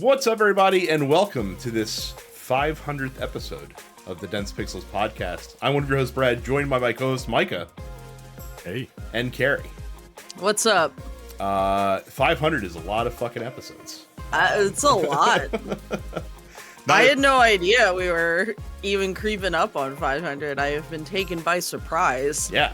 What's up, everybody, and welcome to this 500th episode of the Dense Pixels podcast. I'm one of your hosts, Brad, joined by my co-host, Micah. Hey. And Carrie. What's up? 500 is a lot of fucking episodes. It's a lot. I had no idea we were even creeping up on 500. I have been taken by surprise. Yeah.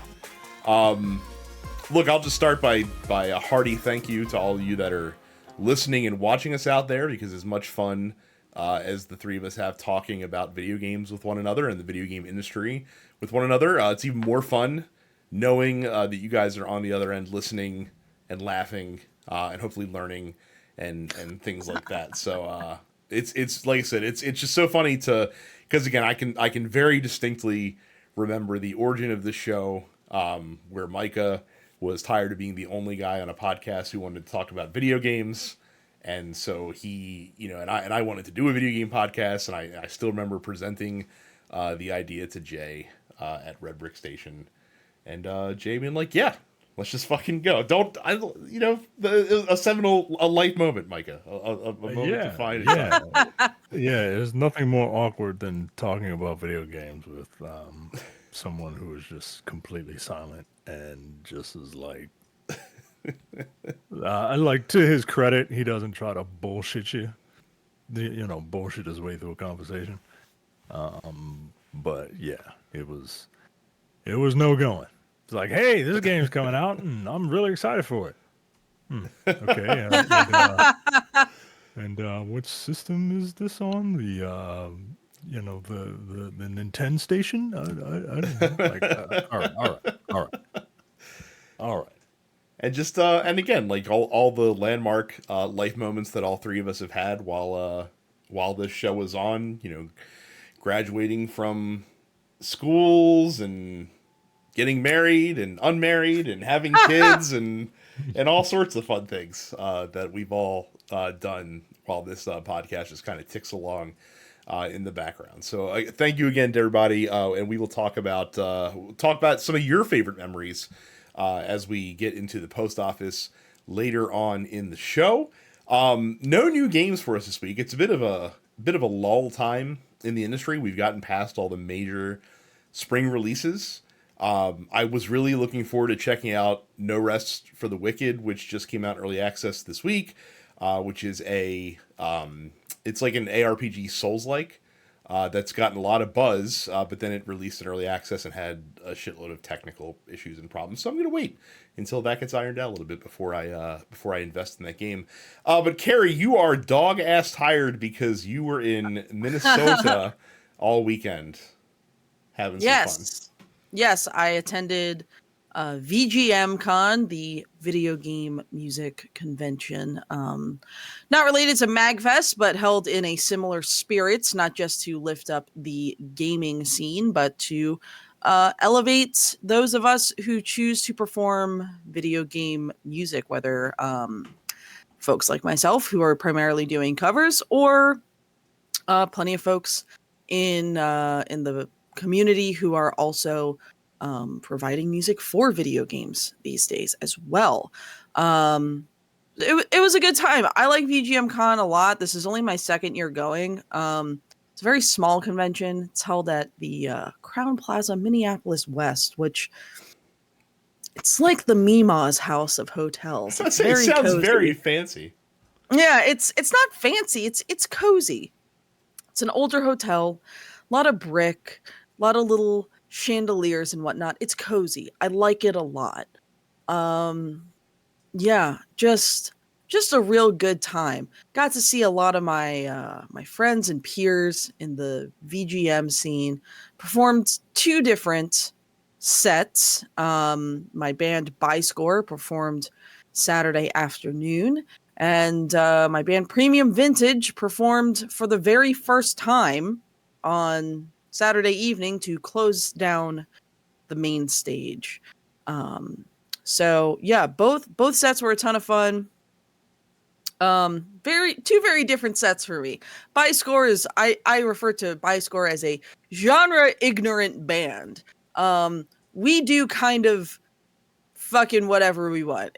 Look, I'll just start by a hearty thank you to all of you that are listening and watching us out there, because as much fun as the three of us have talking about video games with one another and the video game industry with one another, it's even more fun knowing that you guys are on the other end listening and laughing and hopefully learning and things like that. So it's like I said, it's just so funny because again, I can very distinctly remember the origin of the show, where Micah was tired of being the only guy on a podcast who wanted to talk about video games. And so he, and I wanted to do a video game podcast, and I still remember presenting the idea to Jay at Red Brick Station, and Jay being like, "Yeah, let's just fucking go." A seminal, a life moment, Micah, a moment to find. Yeah, there's nothing more awkward than talking about video games with someone who is just completely silent and just is like. Like, to his credit, he doesn't try to bullshit you. Bullshit his way through a conversation. But yeah, it was no going. It's like, hey, this game's coming out, and I'm really excited for it. Okay, and which system is this on? The Nintendo station? I don't know. Like, all right. And just and again, like all the landmark life moments that all three of us have had while this show was on, graduating from schools and getting married and unmarried and having kids and all sorts of fun things that we've all done while this podcast just kind of ticks along in the background. So thank you again to everybody, and we will talk about some of your favorite memories as we get into the post office later on in the show. No new games for us this week. It's a bit of a lull time in the industry. We've gotten past all the major spring releases. I was really looking forward to checking out No Rest for the Wicked, which just came out early access this week, which is it's like an ARPG Souls-like. That's gotten a lot of buzz, but then it released in early access and had a shitload of technical issues and problems. So I'm going to wait until that gets ironed out a little bit before I invest in that game. But Carrie, you are dog-ass tired because you were in Minnesota all weekend having some fun. Yes, I attended VGM Con, the video game music convention, not related to MagFest, but held in a similar spirit, not just to lift up the gaming scene, but to elevate those of us who choose to perform video game music, whether folks like myself who are primarily doing covers, or plenty of folks in the community who are also providing music for video games these days as well. It was a good time. I like VGM Con a lot. This is only my second year going. It's a very small convention. It's held at the Crown Plaza, Minneapolis West, which it's like the Mima's house of hotels. It sounds cozy. Very fancy. Yeah, it's not fancy. It's cozy. It's an older hotel, a lot of brick, a lot of little chandeliers and whatnot. It's cozy. I like it a lot. Yeah, just a real good time. Got to see a lot of my my friends and peers in the VGM scene. Performed two different sets. My band Byscore performed Saturday afternoon, and my band Premium Vintage performed for the very first time on Saturday evening to close down the main stage. So yeah, both sets were a ton of fun. Two very different sets for me. Byscore is I refer to Byscore as a genre ignorant band. We do kind of fucking whatever we want.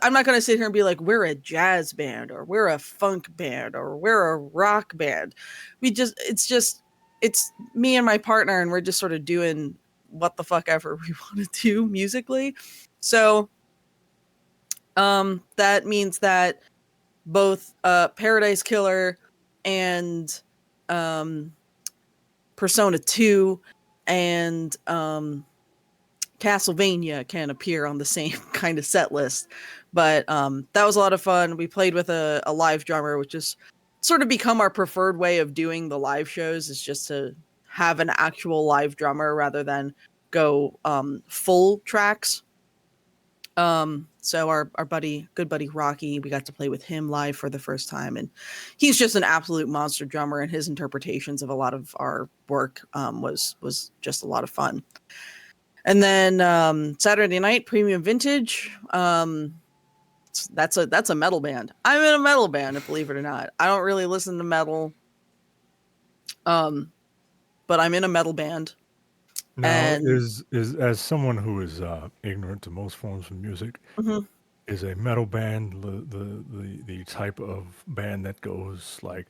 I'm not going to sit here and be like, we're a jazz band or we're a funk band or we're a rock band. It's me and my partner, and we're just sort of doing what the fuck ever we want to do musically. So that means that both Paradise Killer and Persona 2 and Castlevania can appear on the same kind of set list. But that was a lot of fun. We played with a live drummer, which is sort of become our preferred way of doing the live shows, is just to have an actual live drummer rather than go full tracks. So our good buddy Rocky, we got to play with him live for the first time, and he's just an absolute monster drummer, and his interpretations of a lot of our work was just a lot of fun. And then Saturday night, Premium Vintage. That's a metal band. I'm in a metal band, believe it or not. I don't really listen to metal, but I'm in a metal band. Now, And is as someone who is ignorant to most forms of music, is a metal band the type of band that goes like?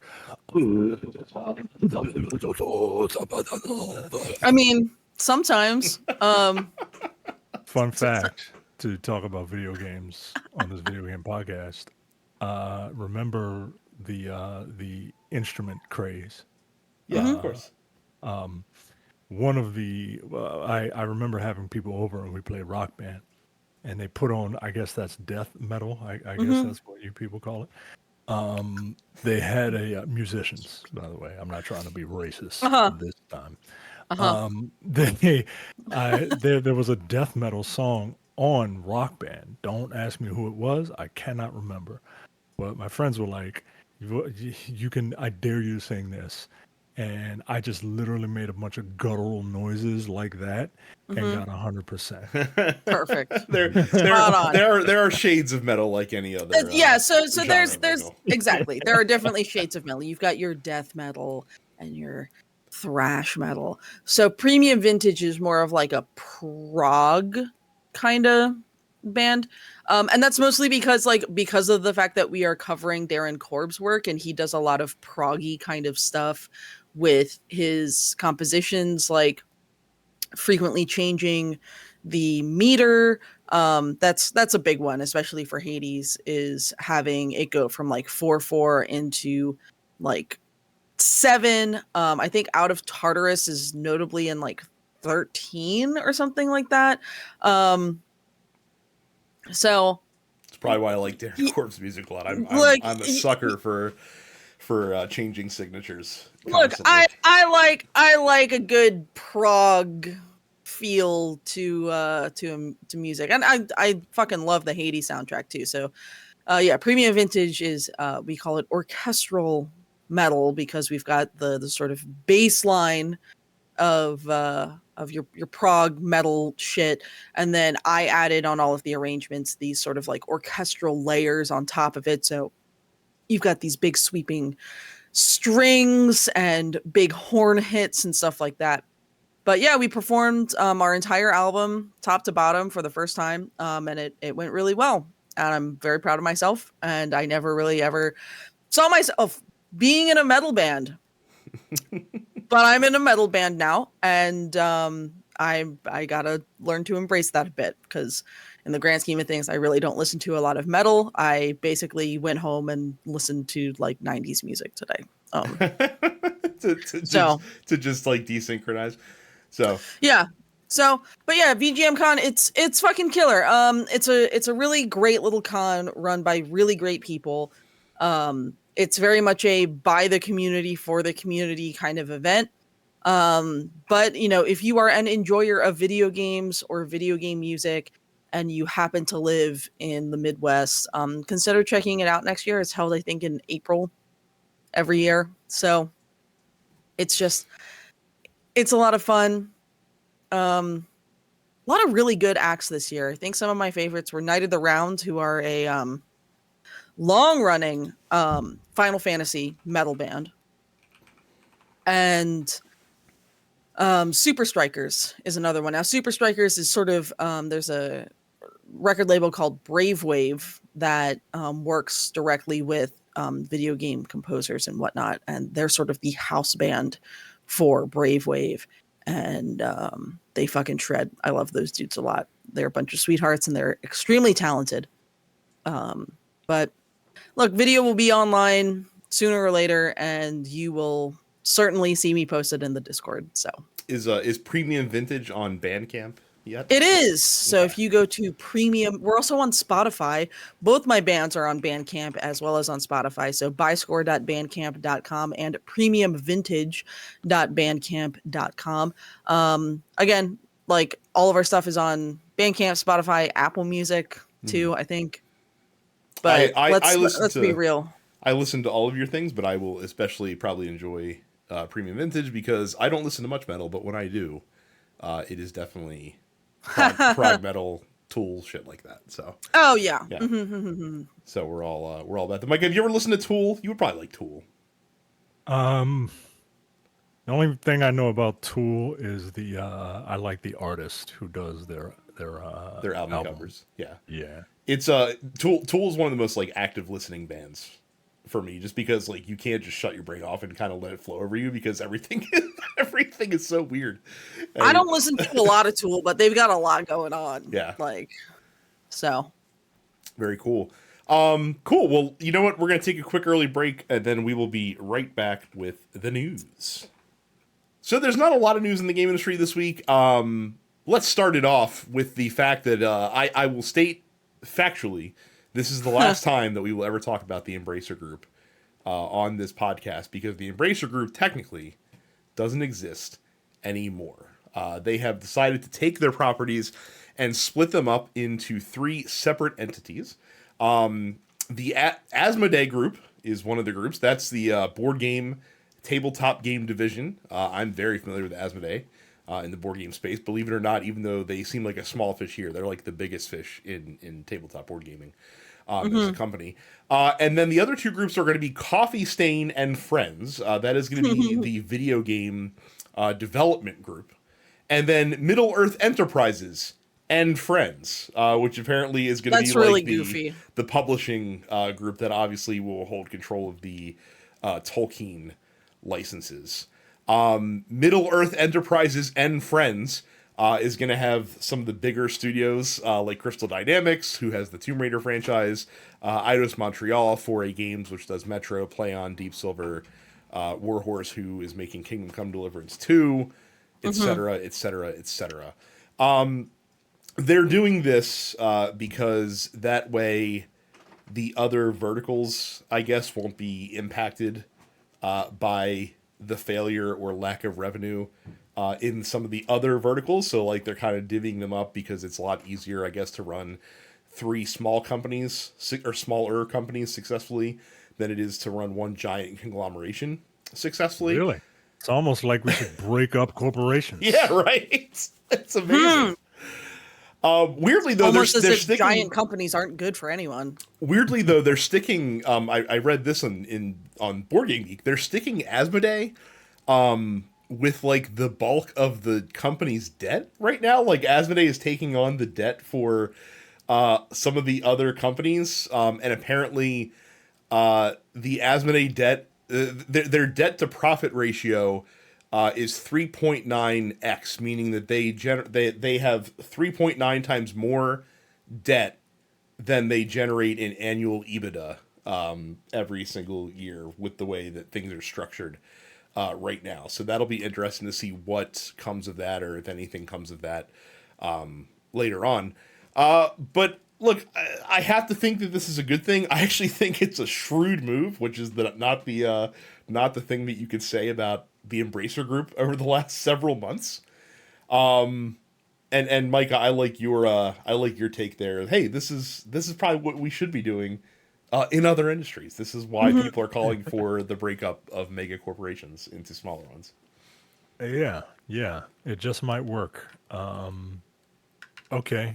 I mean, sometimes. Fun fact to talk about video games on this video game podcast. Remember the instrument craze? Yeah, of course. One of I remember having people over and we played Rock Band, and they put on, I guess that's death metal. I guess that's what you people call it. They had musicians, by the way. I'm not trying to be racist this time. There was a death metal song on Rock Band. Don't ask me who it was. I cannot remember. But my friends were like, "You can. I dare you to sing this." And I just literally made a bunch of guttural noises like that and got 100%. Perfect. There are shades of metal like any other. Yeah, so there's metal. exactly, there are definitely shades of metal. You've got your death metal and your thrash metal. So Premium Vintage is more of like a prog kind of band. And that's mostly because of the fact that we are covering Darren Korb's work, and he does a lot of proggy kind of stuff with his compositions, like frequently changing the meter. That's a big one, especially for Hades, is having it go from like 4/4 into like 7. I think Out of Tartarus is notably in like 13 or something like that. So it's probably why I like Darren Korb's music a lot. I'm a sucker for changing signatures. Look, constantly. I like a good prog feel to music, and I fucking love the Hades soundtrack too. So yeah, Premium Vintage is we call it orchestral metal because we've got the sort of bass line of your prog metal shit, and then I added on all of the arrangements these sort of like orchestral layers on top of it. So you've got these big sweeping strings and big horn hits and stuff like that. But yeah, we performed our entire album top to bottom for the first time, and it went really well, and I'm very proud of myself. And I never really ever saw myself being in a metal band, but I'm in a metal band now, and I gotta learn to embrace that a bit, because in the grand scheme of things, I really don't listen to a lot of metal. I basically went home and listened to like 90s music today. to just like desynchronize. So yeah. So, but yeah, VGM Con, it's fucking killer. It's a really great little con run by really great people. It's very much a by the community for the community kind of event. But you know, if you are an enjoyer of video games or video game music and you happen to live in the Midwest, consider checking it out next year. It's held, I think, in April every year. So it's a lot of fun. A lot of really good acts this year. I think some of my favorites were Night of the Round, who are a long-running Final Fantasy metal band, and Super Strikers is another one. Now, Super Strikers is sort of there's a record label called Brave Wave that works directly with video game composers and whatnot, and they're sort of the house band for Brave Wave, and they fucking shred. I love those dudes a lot. They're a bunch of sweethearts, and they're extremely talented. But look, video will be online sooner or later, and you will certainly see me posted in the Discord. So is Premium Vintage on Bandcamp yet? it is. So Okay. if you go to Premium, we're also on Spotify. Both my bands are on Bandcamp as well as on Spotify. So byscore.bandcamp.com and premiumvintage.bandcamp.com. Again, like all of our stuff is on Bandcamp, Spotify, Apple Music too, I think. But let's be real. I listen to all of your things, but I will especially probably enjoy Premium Vintage because I don't listen to much metal, but when I do, it is definitely prog metal, Tool, shit like that. So oh yeah. So we're all about that. Mike, have you ever listened to Tool? You would probably like Tool. The only thing I know about Tool is I like the artist who does their album covers. Yeah. Yeah. It's Tool is one of the most like active listening bands for me, just because like you can't just shut your brain off and kind of let it flow over you because everything is so weird. I don't listen to a lot of Tool, but they've got a lot going on. Yeah. So. Very cool. Cool. Well, you know what? We're going to take a quick early break and then we will be right back with the news. So there's not a lot of news in the game industry this week. Let's start it off with the fact that I will state factually, this is the last time that we will ever talk about the Embracer Group on this podcast, because the Embracer Group technically doesn't exist anymore. They have decided to take their properties and split them up into 3 separate entities. The Asmodee Group is one of the groups. That's the board game, tabletop game division. I'm very familiar with Asmodee in the board game space. Believe it or not, even though they seem like a small fish here, they're like the biggest fish in tabletop board gaming as a company. And then the other 2 groups are going to be Coffee Stain and Friends. That is going to be the video game development group. And then Middle Earth Enterprises and Friends, which apparently is going to be really like goofy. The publishing group that obviously will hold control of the Tolkien licenses. Middle Earth Enterprises and Friends is going to have some of the bigger studios like Crystal Dynamics, who has the Tomb Raider franchise, Eidos Montreal, 4A Games, which does Metro, PlayOn, Deep Silver, Warhorse, who is making Kingdom Come Deliverance 2, etc., etc., etc. They're doing this because that way the other verticals, I guess, won't be impacted by the failure or lack of revenue in some of the other verticals. So like they're kind of divvying them up because it's a lot easier, I guess, to run 3 small companies or smaller companies successfully than it is to run one giant conglomeration successfully. Really? It's almost like we should break up corporations. Yeah, right. It's amazing. Weirdly though, almost they're as if sticking, giant companies aren't good for anyone. Weirdly though, they're sticking. I read this on Board Game Geek. They're sticking Asmodee with like the bulk of the company's debt right now. Like Asmodee is taking on the debt for some of the other companies, and apparently the Asmodee debt, their debt to profit ratio is 3.9x, meaning that they have 3.9 times more debt than they generate in annual EBITDA every single year with the way that things are structured right now. So that'll be interesting to see what comes of that, or if anything comes of that later on. But look, I have to think that this is a good thing. I actually think it's a shrewd move, which is not the thing that you could say about the Embracer Group over the last several months. And Micah, I like your take there. Hey, this is probably what we should be doing in other industries. This is why people are calling for the breakup of mega corporations into smaller ones. Yeah, it just might work. Okay,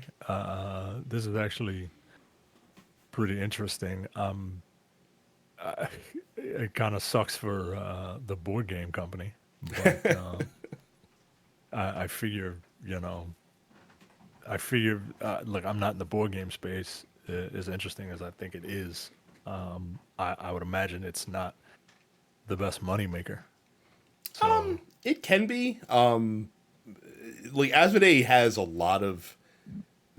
this is actually pretty interesting. It kind of sucks for the board game company, but I figure, I figure, look, I'm not in the board game space. As interesting as I think it is, I would imagine it's not the best moneymaker. So, It can be. Like Asmodee has a lot of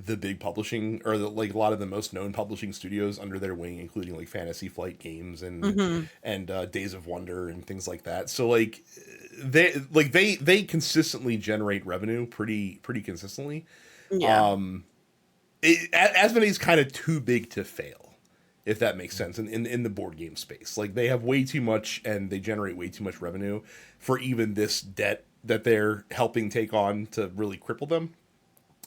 the big publishing or like a lot of the most known publishing studios under their wing, including like Fantasy Flight Games and Days of Wonder and things like that. So they consistently generate revenue pretty consistently. Yeah. Asmodee is kind of too big to fail, if that makes sense. In the board game space, like they have way too much and they generate way too much revenue for even this debt that they're helping take on to really cripple them.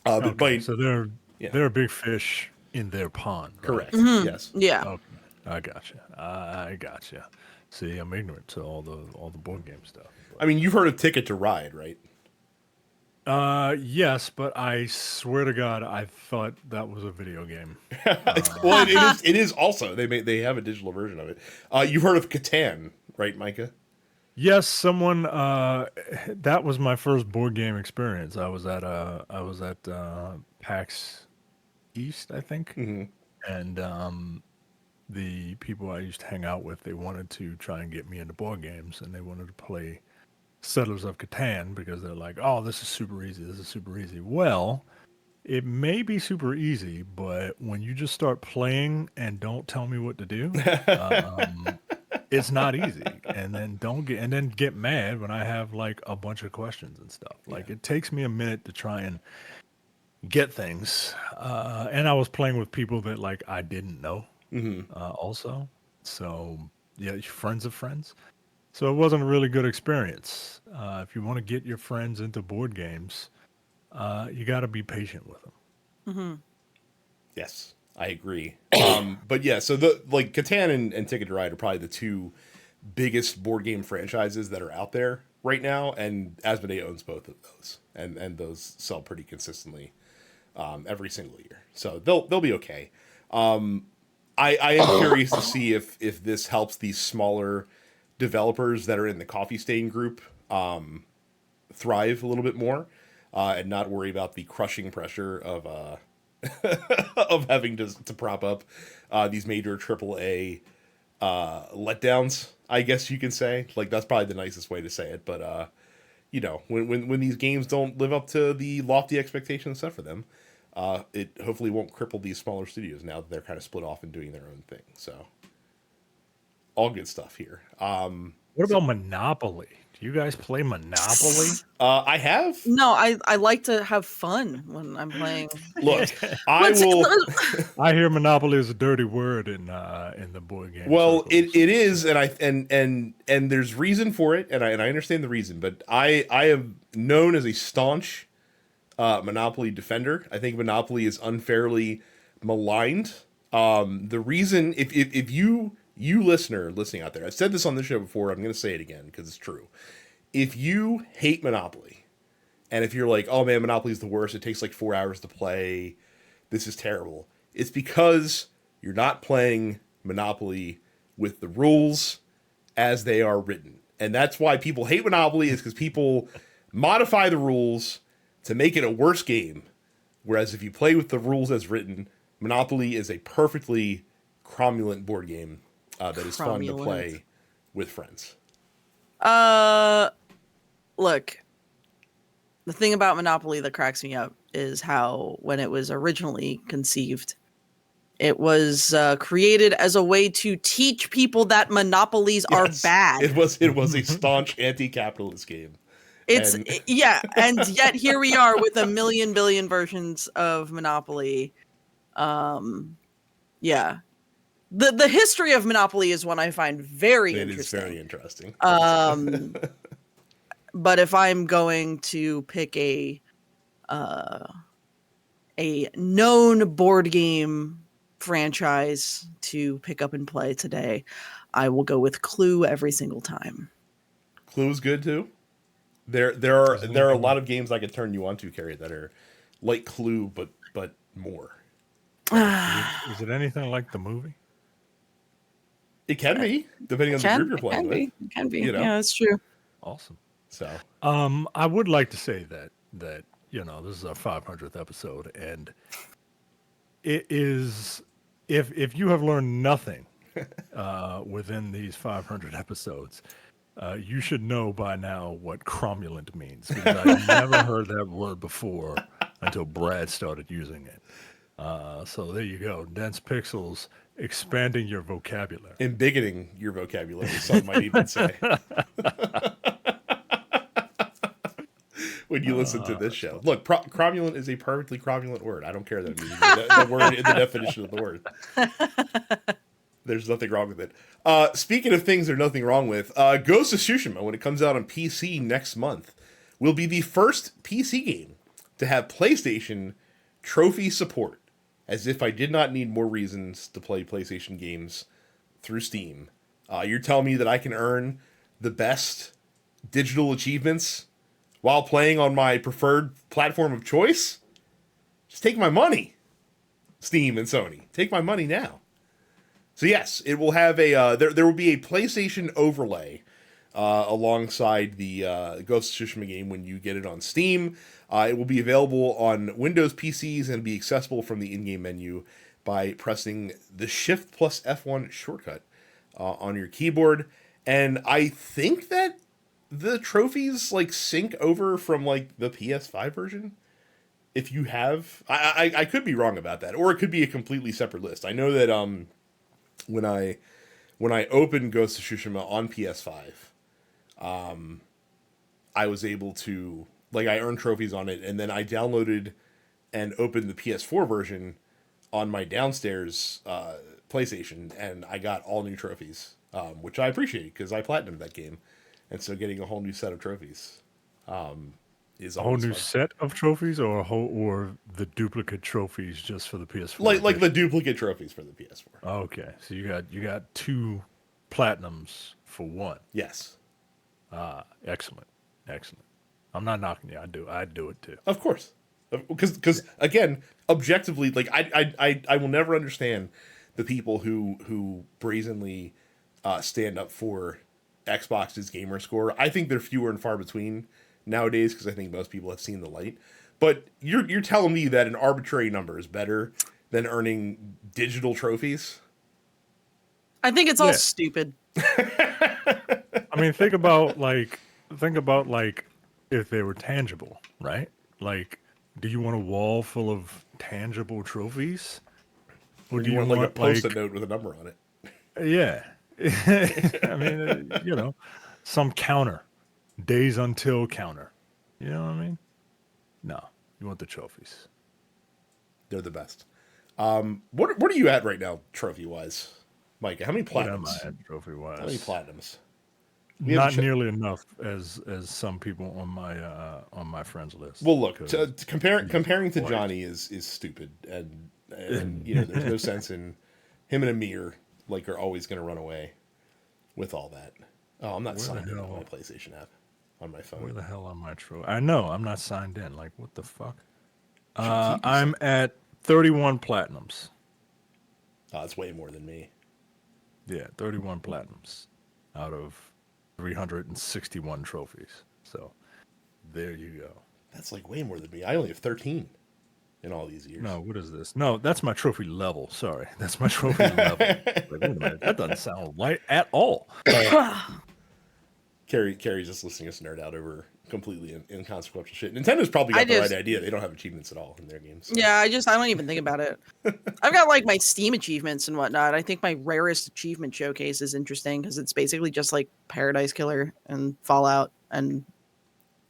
But okay, by so they're yeah, they're a big fish in their pond, right? correct. Yes. Yeah. Okay, I gotcha. I gotcha. See, I'm ignorant to all the board game stuff. I mean, you've heard of Ticket to Ride, right? Yes, but I swear to God, I thought that was a video game. Well, it is also they have a digital version of it. You've heard of Catan, right, Micah? Yes, someone. That was my first board game experience. I was at PAX East, I think, and the people I used to hang out with, they wanted to try and get me into board games, and they wanted to play Settlers of Catan because they're like, "Oh, this is super easy. This is super easy." Well, it may be super easy, but when you just start playing and don't tell me what to do, it's not easy. And then get mad when I have like a bunch of questions and stuff. Like it takes me a minute to try and get things. And I was playing with people that like I didn't know also. So yeah, friends of friends. So it wasn't a really good experience. If you want to get your friends into board games, you got to be patient with them. Yes, I agree. But yeah, so the like Catan and Ticket to Ride are probably the two biggest board game franchises that are out there right now, and Asmodee owns both of those, and those sell pretty consistently every single year. So they'll be okay. I am curious to see if this helps these smaller developers that are in the coffee stain group thrive a little bit more and not worry about the crushing pressure of of having to prop up these major AAA letdowns. I guess you can say, like, that's probably the nicest way to say it. But when these games don't live up to the lofty expectations set for them, it hopefully won't cripple these smaller studios now that they're kind of split off and doing their own thing. So all good stuff here. What about Monopoly? Do you guys play Monopoly? I have. No, I like to have fun when I'm playing. Look, I will. I hear Monopoly is a dirty word in the board game. Well, circles. it is, and there's reason for it, and I understand the reason, but I am known as a staunch Monopoly defender. I think Monopoly is unfairly maligned. The reason, if you listener listening out there, I've said this on the show before, I'm going to say it again because it's true. If you hate Monopoly, and if you're like, oh man, Monopoly is the worst, it takes like 4 hours to play, this is terrible, it's because you're not playing Monopoly with the rules as they are written. And that's why people hate Monopoly, is because people modify the rules to make it a worse game. Whereas if you play with the rules as written, Monopoly is a perfectly cromulent board game that is fun to play with friends. Look, the thing about Monopoly that cracks me up is how, when it was originally conceived, it was created as a way to teach people that monopolies are bad. It was a staunch anti-capitalist game. And yet here we are with a million billion versions of Monopoly. Yeah. The history of Monopoly is one I find very interesting. It is very interesting. But if I'm going to pick a known board game franchise to pick up and play today, I will go with Clue every single time. Clue is good too. There are a lot of games I could turn you on to, Carrie, that are like Clue but more. Is it anything like the movie? It can be, depending on the group you're playing with. It can be. You know? Yeah, that's true. Awesome. So, I would like to say that this is our 500th episode, and it is if you have learned nothing within these 500 episodes, you should know by now what cromulent means, because I've never heard that word before until Brad started using it. So there you go. Dense pixels expanding your vocabulary. Embiggening your vocabulary, some might even say. When you listen to this show. Look, cromulent is a perfectly cromulent word. I don't care that I'm using the word in the definition of the word. There's nothing wrong with it. Speaking of things there's nothing wrong with, Ghost of Tsushima, when it comes out on PC next month, will be the first PC game to have PlayStation trophy support. As if I did not need more reasons to play PlayStation games through Steam. You're telling me that I can earn the best digital achievements while playing on my preferred platform of choice? Just take my money, Steam and Sony. Take my money now. So yes, it will have a there will be a PlayStation overlay alongside the Ghost of Tsushima game when you get it on Steam. It will be available on Windows PCs and be accessible from the in-game menu by pressing the Shift plus F1 shortcut on your keyboard. And I think that the trophies like sync over from like the PS5 version. If you have, I could be wrong about that, or it could be a completely separate list. I know that when I opened Ghost of Tsushima on PS5, I was able to, like, I earned trophies on it, and then I downloaded and opened the PS4 version on my downstairs PlayStation, and I got all new trophies, which I appreciate because I platinumed that game, and so getting a whole new set of trophies is A whole always new fun. set of trophies, or the duplicate trophies just for the PS4? Like the edition? duplicate trophies for the PS4. Okay, so you got two platinums for one. Yes, Excellent, excellent. I'm not knocking you. I'd do it too. of course, because again, objectively, like I will never understand the people who brazenly stand up for Xbox's gamer score. I think they're fewer and far between nowadays because I think most people have seen the light. But you're telling me that an arbitrary number is better than earning digital trophies? I think it's all Yeah. stupid. I mean, think about like if they were tangible, right? Like, do you want a wall full of tangible trophies, or Or do you you want like a post-it like, note with a number on it? yeah? I mean, some counter, days until counter. You know what I mean? No, you want the trophies. They're the best. What are you at right now, trophy wise, Micah? How many What am platinums? I at trophy How many wise? platinums? Not nearly enough as some people on my friends list. Well, look, because comparing to Christ. Johnny is stupid, and there's no sense in him and Amir like are always going to run away with all that. Oh, I'm not Where the signed in on hell- my PlayStation app on my Where phone. the hell am my trophy? I know I'm not signed in. Like, what the fuck? Should keep you I'm at 31 platinums. Oh, it's way more than me. Yeah, 31 platinums out of 361 trophies. So there you go. That's like way more than me. I only have 13 in all these years. No, what is this? No, that's my trophy level. Sorry, that's my trophy level. Like, wait a minute, that doesn't sound right at all. Carrie's just listening to us nerd out over completely inconsequential shit. Nintendo's probably got the right idea. They don't have achievements at all in their games. So. Yeah, I don't even think about it. I've got like my Steam achievements and whatnot. I think my rarest achievement showcase is interesting because it's basically just like Paradise Killer and Fallout, and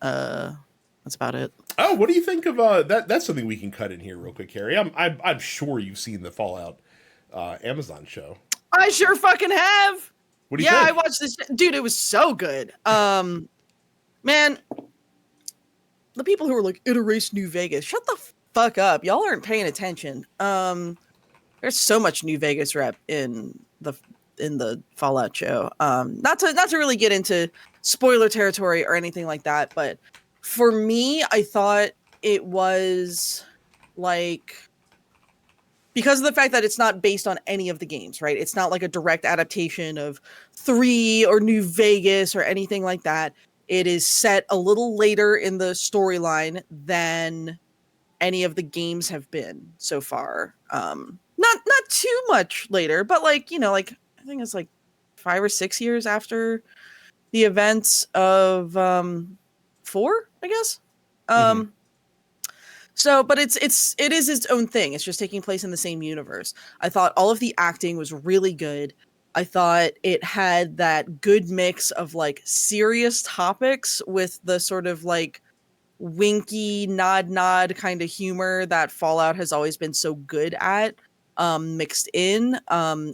that's about it. Oh, what do you think of that? That's something we can cut in here real quick, Carrie. I'm sure you've seen the Fallout Amazon show. I sure fucking have. What do you Yeah, think? I watched this. Dude, it was so good. Man, the people who were like, it erased New Vegas. Shut the fuck up. Y'all aren't paying attention. There's so much New Vegas rep in the Fallout show. Not to really get into spoiler territory or anything like that, but for me, I thought it was like, because of the fact that it's not based on any of the games, right? It's not like a direct adaptation of 3 or New Vegas or anything like that. It is set a little later in the storyline than any of the games have been so far. Not too much later, but like, like I think it's like 5 or 6 years after the events of 4, I guess. Mm-hmm. So, but it is its own thing. It's just taking place in the same universe. I thought all of the acting was really good. I thought it had that good mix of like serious topics with the sort of like winky nod kind of humor that Fallout has always been so good at, mixed in.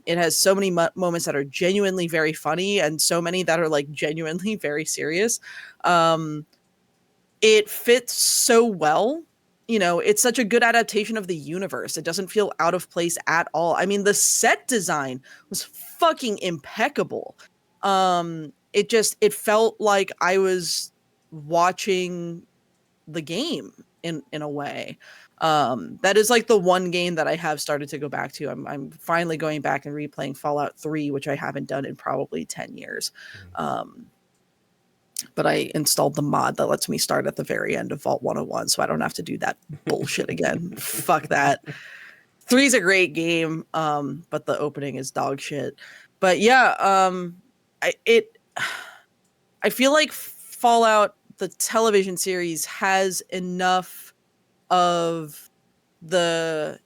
It has so many moments that are genuinely very funny and so many that are like genuinely very serious. It fits so well. It's such a good adaptation of the universe. It doesn't feel out of place at all. I mean, the set design was fucking impeccable. It felt like I was watching the game in a way. That is like the one game that I have started to go back to. I'm finally going back and replaying Fallout 3, which I haven't done in probably 10 years. But I installed the mod that lets me start at the very end of Vault 101, so I don't have to do that bullshit again. Fuck that. 3's a great game, but the opening is dog shit. But yeah, I feel like Fallout, the television series, has enough of the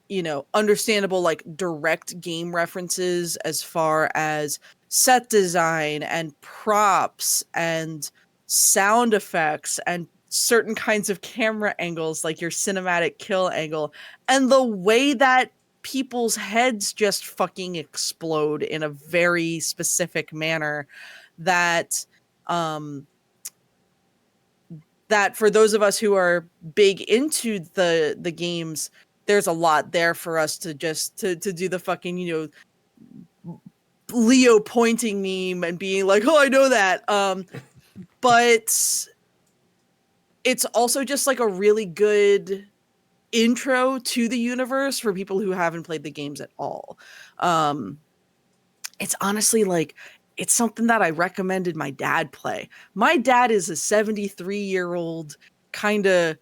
understandable like direct game references as far as set design and props and sound effects and certain kinds of camera angles, like your cinematic kill angle, and the way that people's heads just fucking explode in a very specific manner that um that for those of us who are big into the games, there's a lot there for us to just to do the fucking Leo pointing meme and being like, oh, I know that. But it's also just like a really good intro to the universe for people who haven't played the games at all. It's honestly like, it's something that I recommended my dad play. My dad is a 73-year-old kind of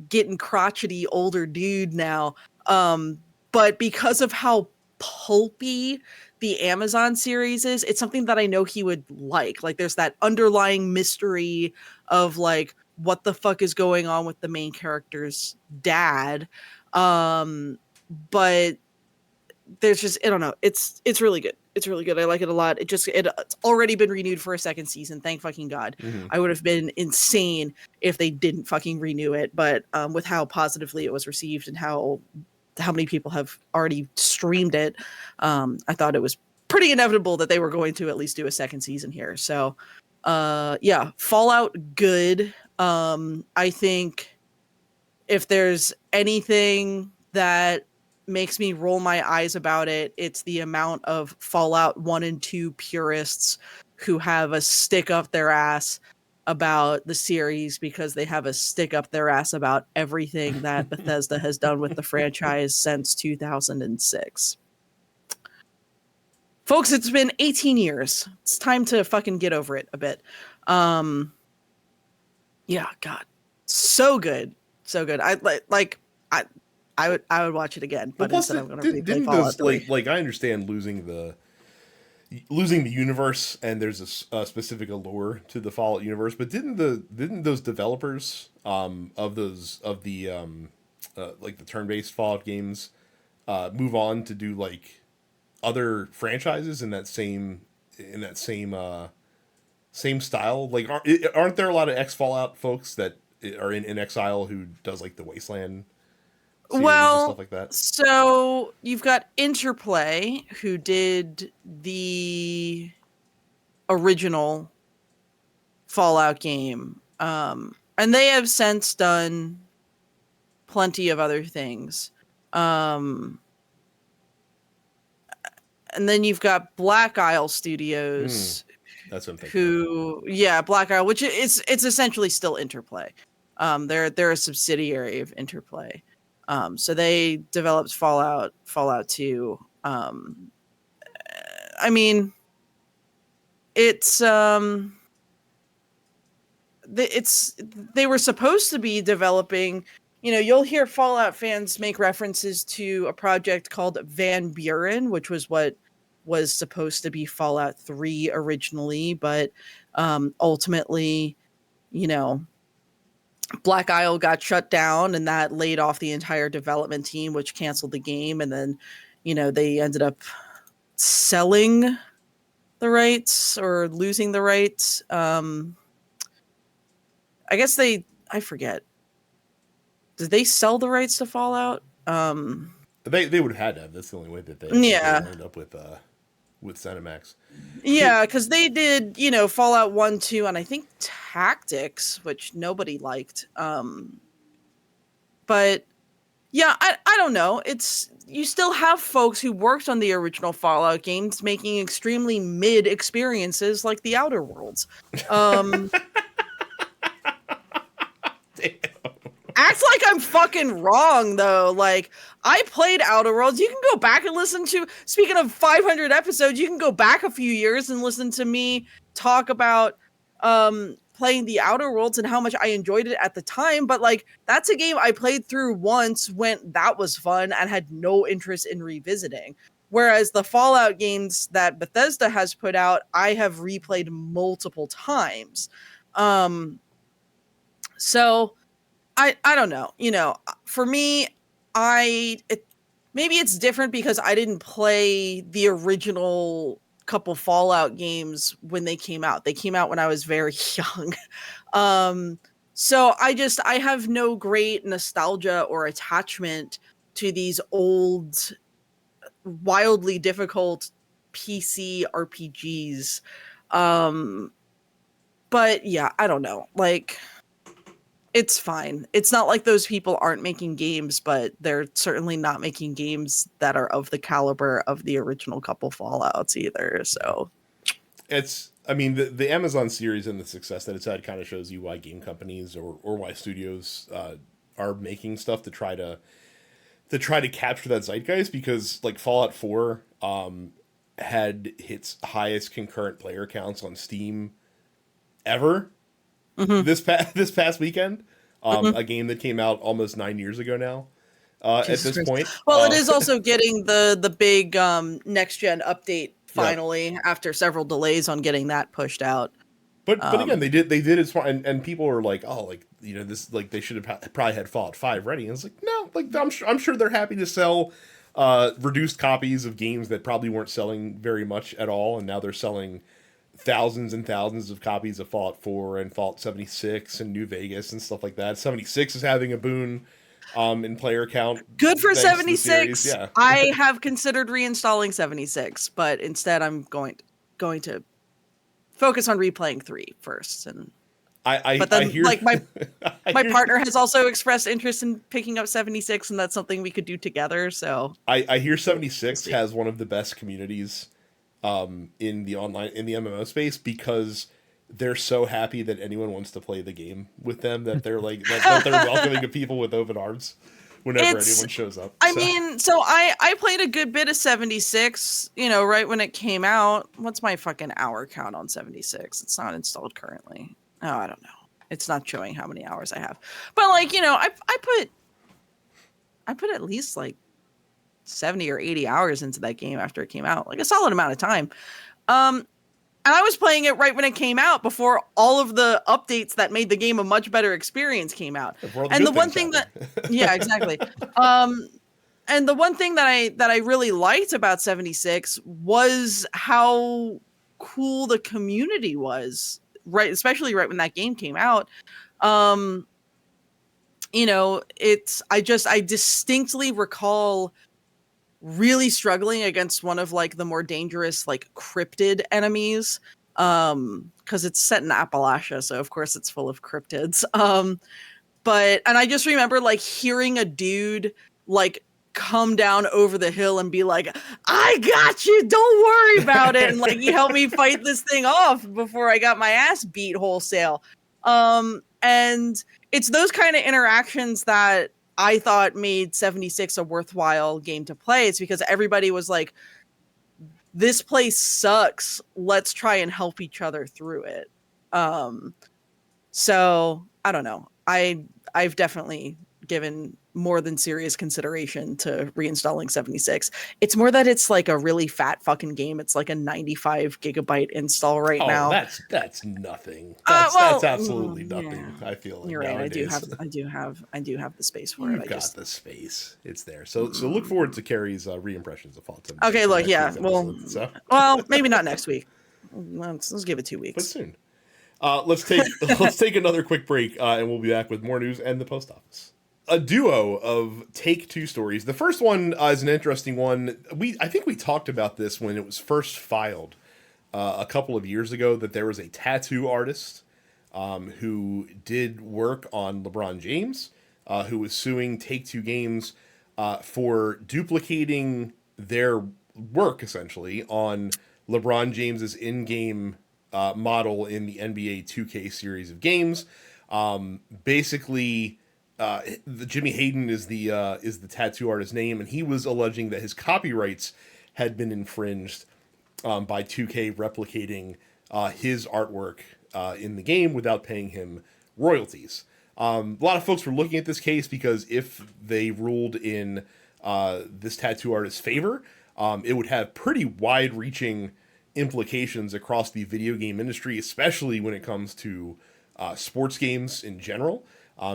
getting crotchety older dude now. But because of how pulpy the Amazon series is, it's something that I know he would like. Like there's that underlying mystery of like what the fuck is going on with the main character's dad. But there's just, I don't know, it's really good. It's really good. I like it a lot. It's already been renewed for a second season. Thank fucking God. Mm-hmm. I would have been insane if they didn't fucking renew it. But with how positively it was received and how many people have already streamed it, I thought it was pretty inevitable that they were going to at least do a second season here. So yeah, Fallout good. I think if there's anything that makes me roll my eyes about it, it's the amount of Fallout 1 and 2 purists who have a stick up their ass about the series because they have a stick up their ass about everything that Bethesda has done with the franchise since 2006. Folks, it's been 18 years. It's time to fucking get over it a bit. Yeah, God. So good. So good. I would watch it again, but Plus, instead I'm going to replay didn't Fallout those 3. like I understand losing the universe, and there's a specific allure to the Fallout universe, but didn't those developers of the like the turn-based Fallout games move on to do like other franchises in that same style? Like aren't there a lot of ex Fallout folks that are in exile who does like the Wasteland series and stuff Well, like that? so you've got Interplay, who did the original Fallout game, and they have since done plenty of other things. Um, and then you've got Black Isle Studios, That's what I'm thinking. yeah, Black Isle, which it's essentially still Interplay. They're a subsidiary of Interplay. So they developed Fallout 2. I mean, it's they were supposed to be developing. You'll hear Fallout fans make references to a project called Van Buren, which was what was supposed to be Fallout 3 originally, but ultimately, Black Isle got shut down, and that laid off the entire development team, which canceled the game. And then, they ended up selling the rights or losing the rights. I guess I forget. Did they sell the rights to Fallout? They would have had to have. That's the only way that they ended up with ZeniMax. Yeah, because they did, Fallout 1, 2, and I think Tactics, which nobody liked. But yeah, I don't know. You still have folks who worked on the original Fallout games making extremely mid experiences like the Outer Worlds. Act like I'm fucking wrong, though. Like, I played Outer Worlds. You can go back and listen to, speaking of 500 episodes, you can go back a few years and listen to me talk about playing the Outer Worlds and how much I enjoyed it at the time. But, like, that's a game I played through once, went, that was fun, and had no interest in revisiting. Whereas the Fallout games that Bethesda has put out, I have replayed multiple times. So I don't know. For me, maybe it's different because I didn't play the original couple Fallout games when they came out. They came out when I was very young. So I have no great nostalgia or attachment to these old, wildly difficult PC RPGs. But yeah, I don't know. Like, it's fine. It's not like those people aren't making games, but they're certainly not making games that are of the caliber of the original couple Fallouts either. So the Amazon series and the success that it's had kind of shows you why game companies or why studios are making stuff to try to capture that zeitgeist, because like Fallout 4 had its highest concurrent player counts on Steam ever. Mm-hmm. This past weekend, a game that came out almost 9 years ago now. At this point, well, it is also getting the big next gen update finally after several delays on getting that pushed out. But again, they did it smart, and people are like, oh, like this, like they should have probably had Fallout 5 ready. And it's like, no, like I'm sure they're happy to sell reduced copies of games that probably weren't selling very much at all, and now they're selling thousands and thousands of copies of Fallout 4 and Fallout 76 and New Vegas and stuff like that. 76 is having a boon in player count. Good for 76. Yeah. I have considered reinstalling 76, but instead I'm going to focus on replaying 3 first. And but then like my partner has also expressed interest in picking up 76, and that's something we could do together. So I hear 76 has one of the best communities in the MMO space, because they're so happy that anyone wants to play the game with them, that they're like that they're welcoming of people with open arms whenever anyone shows up. I mean, so I played a good bit of 76, right when it came out. What's my fucking hour count on 76? It's not installed currently. Oh, I don't know. It's not showing how many hours I have. But like, I put at least like 70 or 80 hours into that game after it came out, like a solid amount of time. And I was playing it right when it came out, before all of the updates that made the game a much better experience came out. And the one thing that, yeah, exactly. And the one thing that I really liked about 76 was how cool the community was, right? Especially right when that game came out. I distinctly recall really struggling against one of like the more dangerous like cryptid enemies, because it's set in Appalachia, so of course it's full of cryptids. And I just remember like hearing a dude like come down over the hill and be like, I got you, don't worry about it, and like he helped me fight this thing off before I got my ass beat wholesale. And it's those kind of interactions that I thought made 76 a worthwhile game to play. It's because everybody was like, this place sucks, let's try and help each other through it. So I don't know. I've definitely given more than serious consideration to reinstalling 76. It's more that it's like a really fat fucking game. It's like a 95 gigabyte install right Oh, now. that's nothing. That's absolutely Yeah, nothing. I feel like you're right. nowadays. I do have the space for it. You've I got just the space. It's there. So look forward to Carrie's re-impressions of Fallout 76 okay. for Look, next yeah. week's episode. So, Well, maybe not next week. Let's give it 2 but weeks. soon. Let's take another quick break, and we'll be back with more news and the post office. A duo of Take-Two stories. The first one is an interesting one. I think we talked about this when it was first filed a couple of years ago, that there was a tattoo artist who did work on LeBron James, who was suing Take-Two Games for duplicating their work, essentially, on LeBron James's in-game model in the NBA 2K series of games. Basically, the Jimmy Hayden is the tattoo artist's name, and he was alleging that his copyrights had been infringed by 2K replicating his artwork in the game without paying him royalties. A lot of folks were looking at this case because if they ruled in this tattoo artist's favor, it would have pretty wide-reaching implications across the video game industry, especially when it comes to sports games in general,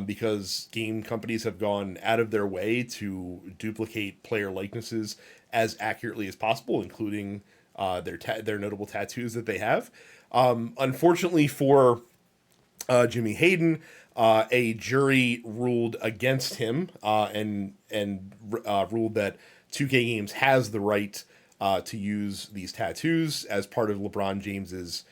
because game companies have gone out of their way to duplicate player likenesses as accurately as possible, including their notable tattoos that they have. Unfortunately for Jimmy Hayden, a jury ruled against him and ruled that 2K Games has the right to use these tattoos as part of LeBron James's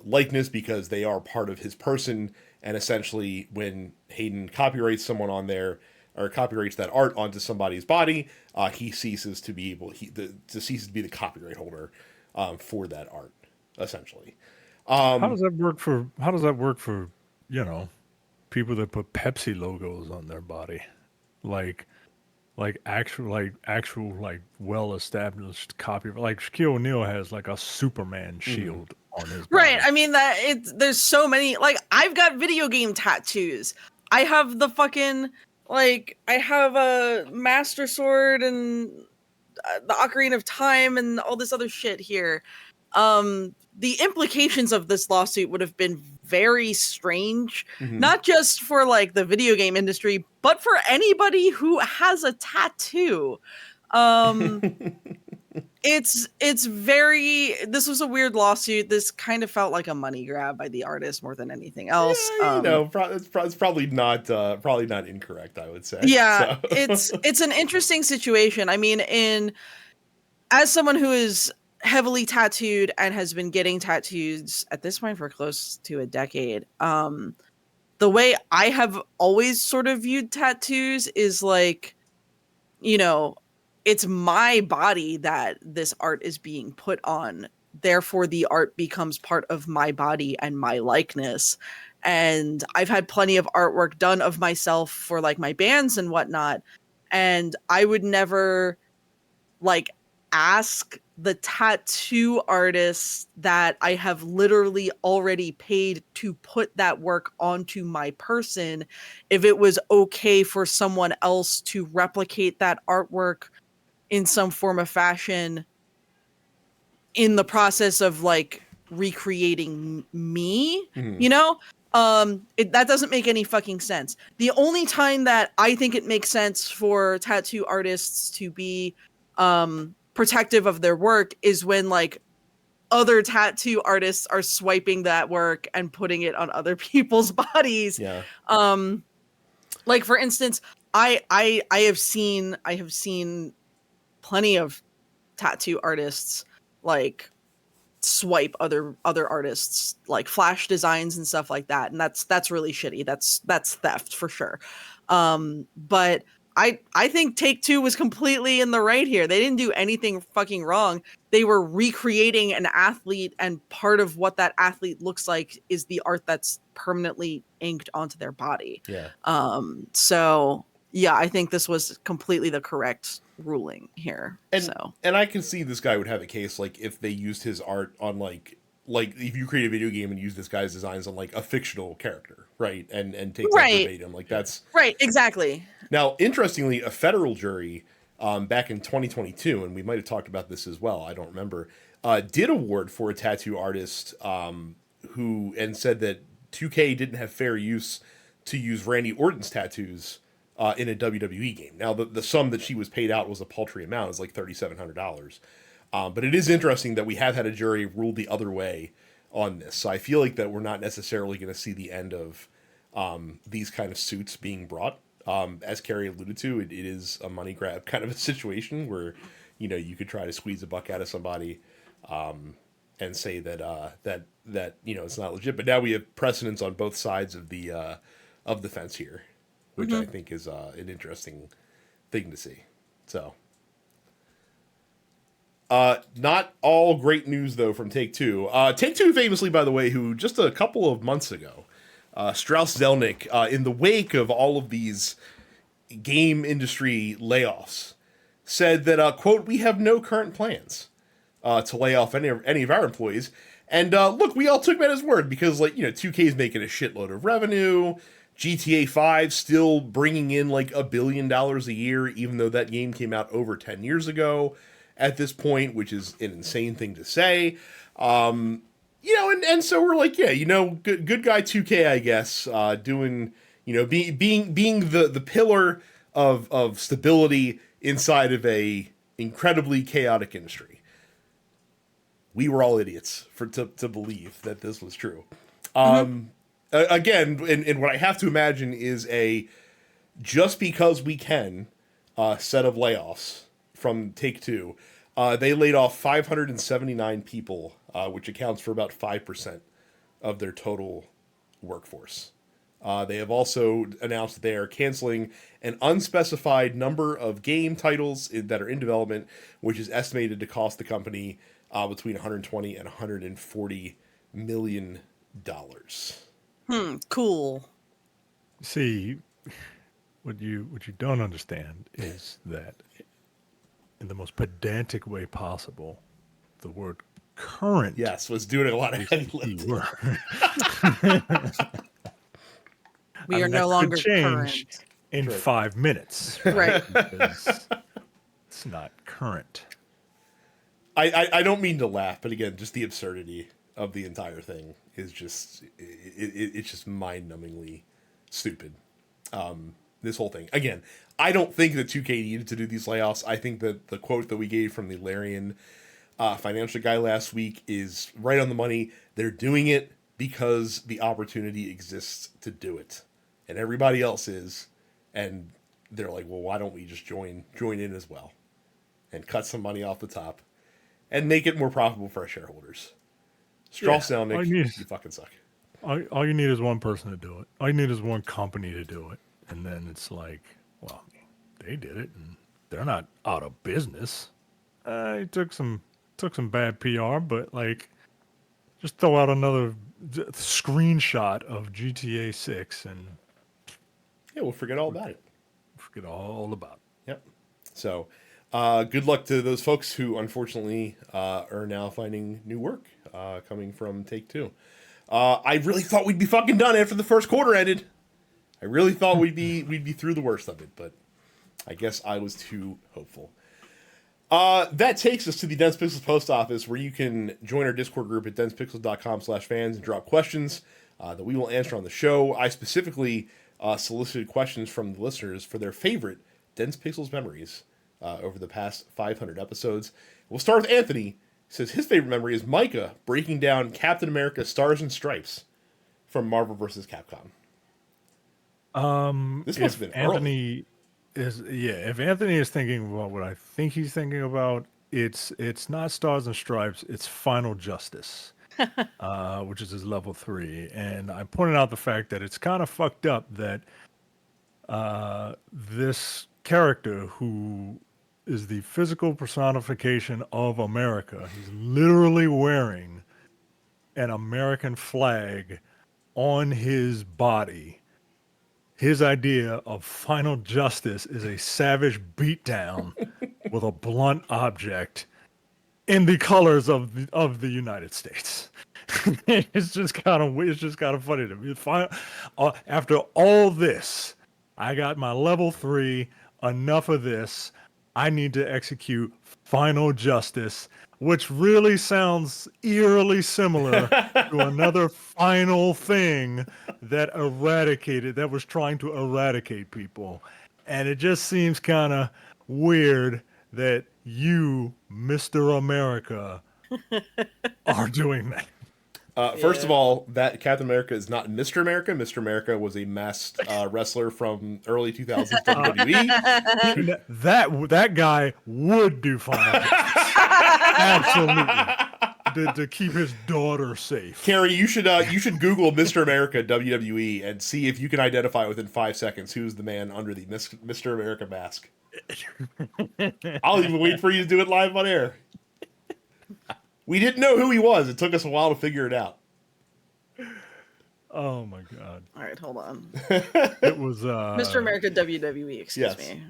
likeness because they are part of his person. And essentially, when Hayden copyrights someone on there or copyrights that art onto somebody's body, he ceases to be ceases to be the copyright holder for that art, essentially. How does that work for? How does that work for? You know, people that put Pepsi logos on their body, like actual like well established copy. Like Shaquille O'Neal has like a Superman shield on his Right. body. I mean there's so many, like, I've got video game tattoos. I have the fucking, like, I have a Master Sword and the Ocarina of Time and all this other shit here. The implications of this lawsuit would have been very strange, not just for like the video game industry, but for anybody who has a tattoo. Um it's very, this was a weird lawsuit. This kind of felt like a money grab by the artist more than anything else. It's probably not incorrect, I would say. Yeah, So. it's an interesting situation. I mean, as someone who is heavily tattooed and has been getting tattoos at this point for close to a decade, the way I have always sort of viewed tattoos is like, you know, it's my body that this art is being put on. Therefore, the art becomes part of my body and my likeness. And I've had plenty of artwork done of myself for like my bands and whatnot. And I would never like ask the tattoo artists that I have literally already paid to put that work onto my person if it was okay for someone else to replicate that artwork in some form of fashion in the process of like recreating me, you know? That doesn't make any fucking sense. The only time that I think it makes sense for tattoo artists to be protective of their work is when like other tattoo artists are swiping that work and putting it on other people's bodies. Yeah. Like for instance, I have seen plenty of tattoo artists like swipe other artists like flash designs and stuff like that, and that's really shitty. That's theft for sure. But I think Take-Two was completely in the right here. They didn't do anything fucking wrong. They were recreating an athlete, and part of what that athlete looks like is the art that's permanently inked onto their body. Yeah. So yeah, I think this was completely the correct ruling here. And I can see this guy would have a case like if they used his art on like like if you create a video game and use this guy's designs on like a fictional character, right? And take that Right. verbatim, like that's Right, exactly. now interestingly, a federal jury back in 2022, and we might have talked about this as well. I don't remember. Did award for a tattoo artist who and said that 2K didn't have fair use to use Randy Orton's tattoos in a WWE game. Now, the sum that she was paid out was a paltry amount. It's like $3,700. But it is interesting that we have had a jury rule the other way on this. So I feel like that we're not necessarily going to see the end of these kind of suits being brought. As Carrie alluded to, it is a money grab kind of a situation where, you know, you could try to squeeze a buck out of somebody and say that you know it's not legit. But now we have precedents on both sides of the fence here, which I think is an interesting thing to see. So, not all great news though from Take-Two. Take-Two famously, by the way, who just a couple of months ago, Strauss Zelnick, in the wake of all of these game industry layoffs, said that, quote, "We have no current plans to lay off any of our employees." And look, we all took him at his word because, like, you know, 2K is making a shitload of revenue. GTA 5 still bringing in like $1 billion a year, even though that game came out over 10 years ago at this point, which is an insane thing to say. You know, and so we're like, yeah, you know, good guy 2K, I guess, doing, you know, being the pillar of stability inside of a incredibly chaotic industry. We were all idiots to believe that this was true. Again, and what I have to imagine is a just because we can set of layoffs from Take-Two. They laid off 579 people, which accounts for about 5% of their total workforce. They have also announced that they are canceling an unspecified number of game titles that are in development, which is estimated to cost the company between 120 and 140 million dollars. Cool. See, what you don't understand is that in the most pedantic way possible, the word current Yes, was doing a lot of heavy lifting. We are no longer current. In 5 minutes. Right. It's not current. I don't mean to laugh, but again, just the absurdity of the entire thing is just it's just mind-numbingly stupid. This whole thing. Again, I don't think that 2K needed to do these layoffs. I think that the quote that we gave from the Larian financial guy last week is right on the money. They're doing it because the opportunity exists to do it, and everybody else is, and they're like, well, why don't we just join in as well, and cut some money off the top, and make it more profitable for our shareholders. Strauss Zelnick, you fucking suck. All you need is one person to do it. All you need is one company to do it, and then it's like, well, they did it, and they're not out of business. It took some bad PR, but like, just throw out another screenshot of GTA 6 and yeah, we'll forget all about it. Forget all about it. Yep. So, good luck to those folks who unfortunately are now finding new work coming from Take-Two. I really thought we'd be fucking done after the first quarter ended. I really thought we'd be through the worst of it, but I guess I was too hopeful. That takes us to the Dense Pixels post office, where you can join our Discord group at densepixels.com/fans and drop questions that we will answer on the show. I specifically solicited questions from the listeners for their favorite Dense Pixels memories over the past 500 episodes. We'll start with Anthony. He says his favorite memory is Micah breaking down Captain America Stars and Stripes from Marvel vs. Capcom. This must have been Anthony early. If Anthony is thinking about what I think he's thinking about, it's not Stars and Stripes, it's Final Justice, which is his level 3. And I pointed out the fact that it's kind of fucked up that this character, who is the physical personification of America, he's literally wearing an American flag on his body. His idea of Final Justice is a savage beatdown with a blunt object in the colors of the United States. It's just kind of funny to me. After all this, I got my level 3. Enough of this. I need to execute final justice, which really sounds eerily similar to another final thing that was trying to eradicate people. And it just seems kind of weird that you, Mr. America, are doing that. First of Yeah. all, that Captain America is not Mr. America. Mr. America was a masked wrestler from early 2000s WWE. That guy would do final justice. Absolutely. To keep his daughter safe. Carrie, you should Google Mr. America WWE and see if you can identify within 5 seconds who's the man under the Mr. America mask. I'll even wait for you to do it live on air. We didn't know who he was. It took us a while to figure it out. Oh my god. All right, hold on. It was Mr. America WWE, excuse yes, me.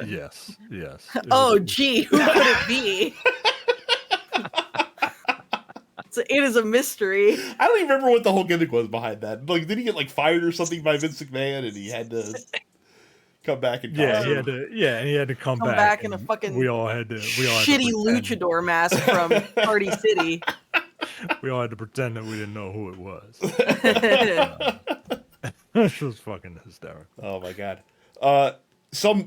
yes. Yes. Oh, gee, who could it be? It is a mystery. I don't even remember what the whole gimmick was behind that. Like, did he get like fired or something by Vince McMahon, and he had to come back and he had to come back in a fucking shitty luchador mask from Party City. We all had to pretend that we didn't know who it was. This was fucking hysterical. Oh my god. Some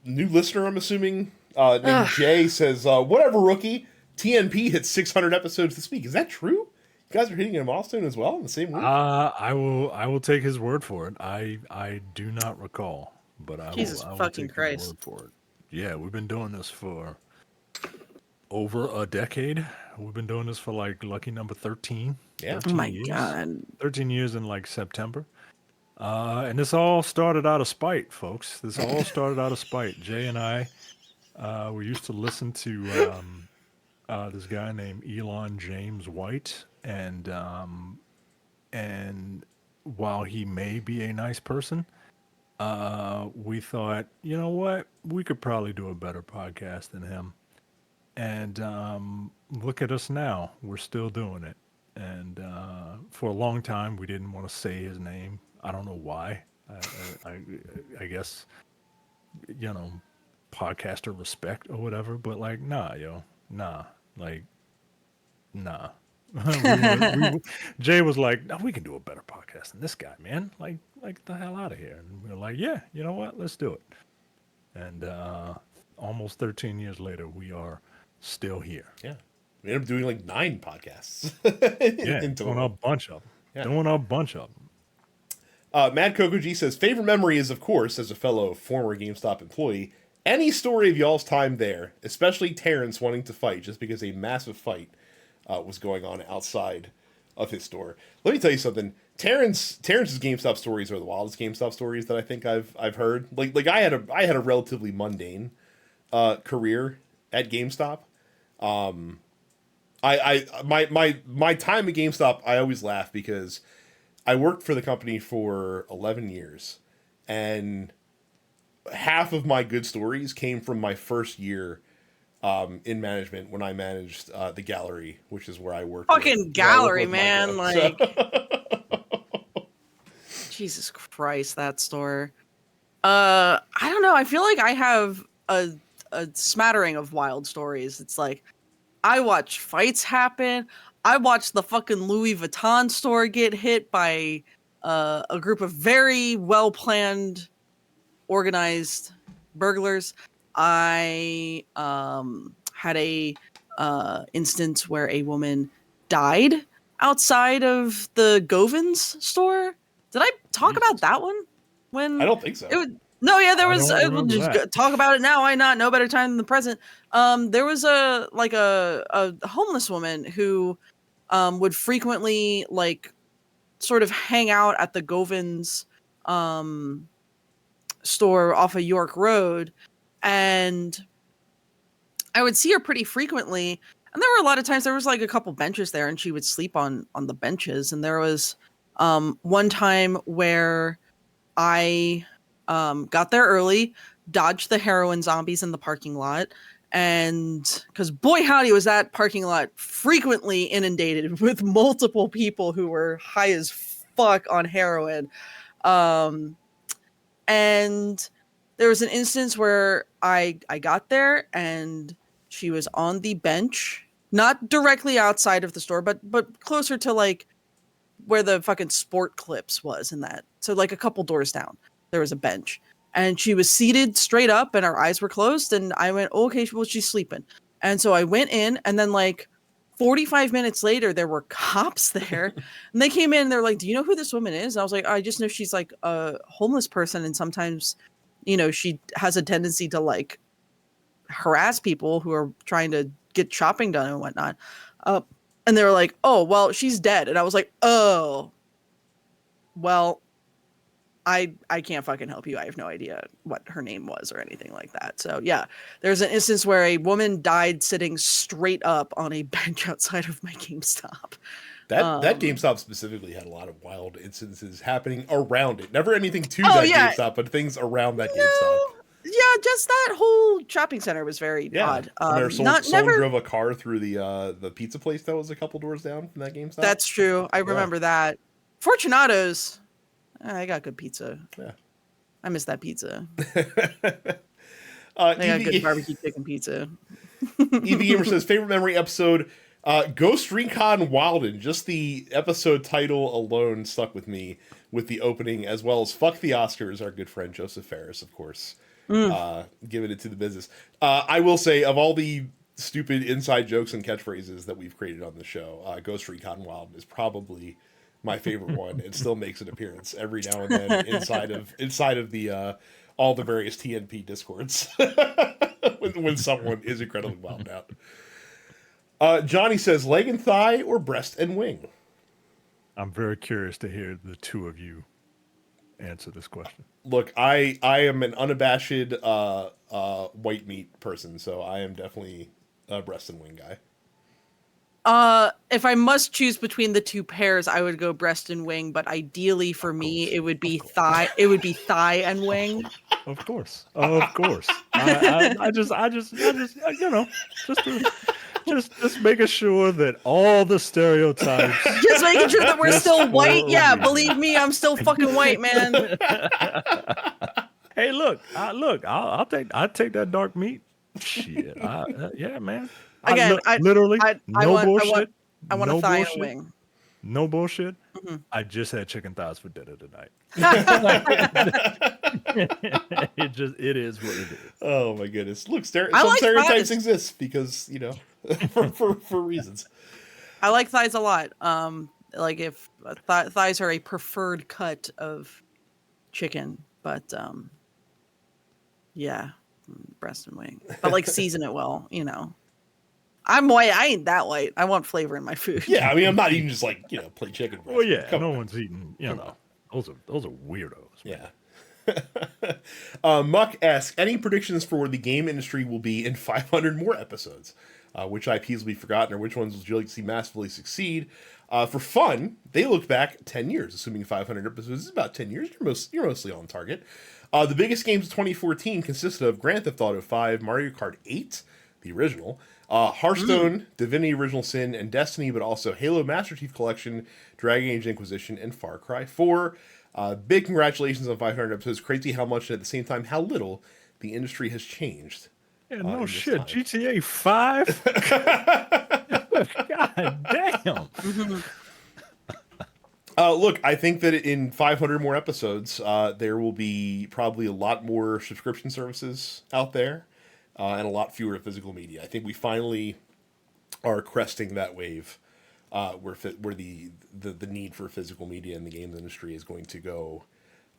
new listener, I'm assuming, named Jay says, "Whatever, rookie. TNP hit 600 episodes this week. Is that true? You guys are hitting a milestone as well in the same week?" I will take his word for it. I do not recall, but I will take his word for it. Yeah, we've been doing this for over a decade. We've been doing this for like lucky number 13. Yeah. 13 Oh my years. god. 13 years in like September. And this all started out of spite, folks. This all started out of spite. Jay and I, we used to listen to this guy named Elon James White, and while he may be a nice person, we thought, you know what, we could probably do a better podcast than him. And look at us now. We're still doing it. And for a long time, we didn't want to say his name. I don't know why. I guess, podcaster respect or whatever. But like, nah. Jay was like, no, we can do a better podcast than this guy, man. Like the hell out of here. And we were like, yeah, you know what? Let's do it. And almost 13 years later, we are still here. Yeah. We ended up doing like 9 podcasts. Doing a bunch of them. Mad Coco G says, favorite memory is, of course, as a fellow former GameStop employee, any story of y'all's time there, especially Terrence wanting to fight just because a massive fight was going on outside of his store. Let me tell you something. Terrence's GameStop stories are the wildest GameStop stories that I think I've heard. Like I had a relatively mundane career at GameStop. My time at GameStop, I always laugh because I worked for the company for 11 years, and half of my good stories came from my first year in management when I managed the gallery, which is where I worked. Fucking gallery, man! Like, Jesus Christ, that store. I don't know. I feel like I have a smattering of wild stories. It's like I watch fights happen. I watched the fucking Louis Vuitton store get hit by a group of very well-planned, organized burglars. I had a instance where a woman died outside of the Govins store. Did I talk about that one? When I don't think so. There was. We'll just talk about it now. Why not? No better time than the present. There was a homeless woman who would frequently sort of hang out at the Govins store off of York Road, and I would see her pretty frequently. And there were a lot of times there was like a couple benches there, and she would sleep on the benches. And there was one time where I got there early, dodged the heroin zombies in the parking lot, And because boy howdy was that parking lot frequently inundated with multiple people who were high as fuck on heroin. And there was an instance where I got there and she was on the bench, not directly outside of the store, but closer to like where the fucking Sport Clips was in that. So like a couple doors down, there was a bench. And she was seated straight up and her eyes were closed. And I went, oh, okay, well, she's sleeping. And so I went in, and then like 45 minutes later, there were cops there. And they came in and they're like, do you know who this woman is? And I was like, I just know she's like a homeless person. And sometimes, you know, she has a tendency to like harass people who are trying to get shopping done and whatnot. And they were like, oh, well, she's dead. And I was like, oh, well, I can't fucking help you. I have no idea what her name was or anything like that. So yeah, there's an instance where a woman died sitting straight up on a bench outside of my GameStop. That GameStop specifically had a lot of wild instances happening around it. Never anything to that GameStop, but things around that GameStop. Yeah, just that whole shopping center was very odd. Someone drove a car through the pizza place that was a couple doors down from that GameStop. That's true. I remember that. Fortunato's, I got good pizza. Yeah, I miss that pizza. They got good barbecue chicken pizza. EV Gamer says favorite memory episode. Ghost Recon Wilden. Just the episode title alone stuck with me with the opening, as well as Fuck the Oscars, our good friend Joseph Ferris, of course. Giving it to the business. I will say, of all the stupid inside jokes and catchphrases that we've created on the show, Ghost Recon Wilden is probably my favorite one. It still makes an appearance every now and then inside of the all the various TNP discords when someone is incredibly wound out. Johnny says leg and thigh or breast and wing. I'm very curious to hear the two of you answer this question. Look, I am an unabashed white meat person, so I am definitely a breast and wing guy. If I must choose between the two pairs, I would go breast and wing, but ideally for me, it would be thigh. It would be thigh and wing. Of course. I just you know, just making sure that all the stereotypes. Just making sure that we're still white. Yeah, believe me, I'm still fucking white, man. Hey, look, I'll take that dark meat. Shit, yeah, man. Again, literally no bullshit. I want a thigh and wing. No bullshit. Mm-hmm. I just had chicken thighs for dinner tonight. It is what it is. Oh my goodness! Look, some stereotypes exist because for reasons. I like thighs a lot. Like if thighs are a preferred cut of chicken, but yeah, breast and wing. But like season it well, you know. I'm white. I ain't that white. I want flavor in my food. Yeah, I mean, I'm not eating just like plain chicken breast. Well, yeah, one's eating. Those are weirdos. Man. Yeah. Muck asks, any predictions for where the game industry will be in 500 more episodes? Which IPs will be forgotten, or which ones would you like to see massively succeed? For fun, they look back 10 years, assuming 500 episodes is about 10 years. You're mostly on target. The biggest games of 2014 consisted of Grand Theft Auto 5, Mario Kart 8, the original, Hearthstone, Divinity Original Sin, and Destiny, but also Halo Master Chief Collection, Dragon Age Inquisition, and Far Cry 4. Big congratulations on 500 episodes. Crazy how much and at the same time how little the industry has changed. Yeah, no shit. Time. GTA 5? God damn. Look, I think that in 500 more episodes, there will be probably a lot more subscription services out there. And a lot fewer physical media. I think we finally are cresting that wave, where the need for physical media in the games industry is going to go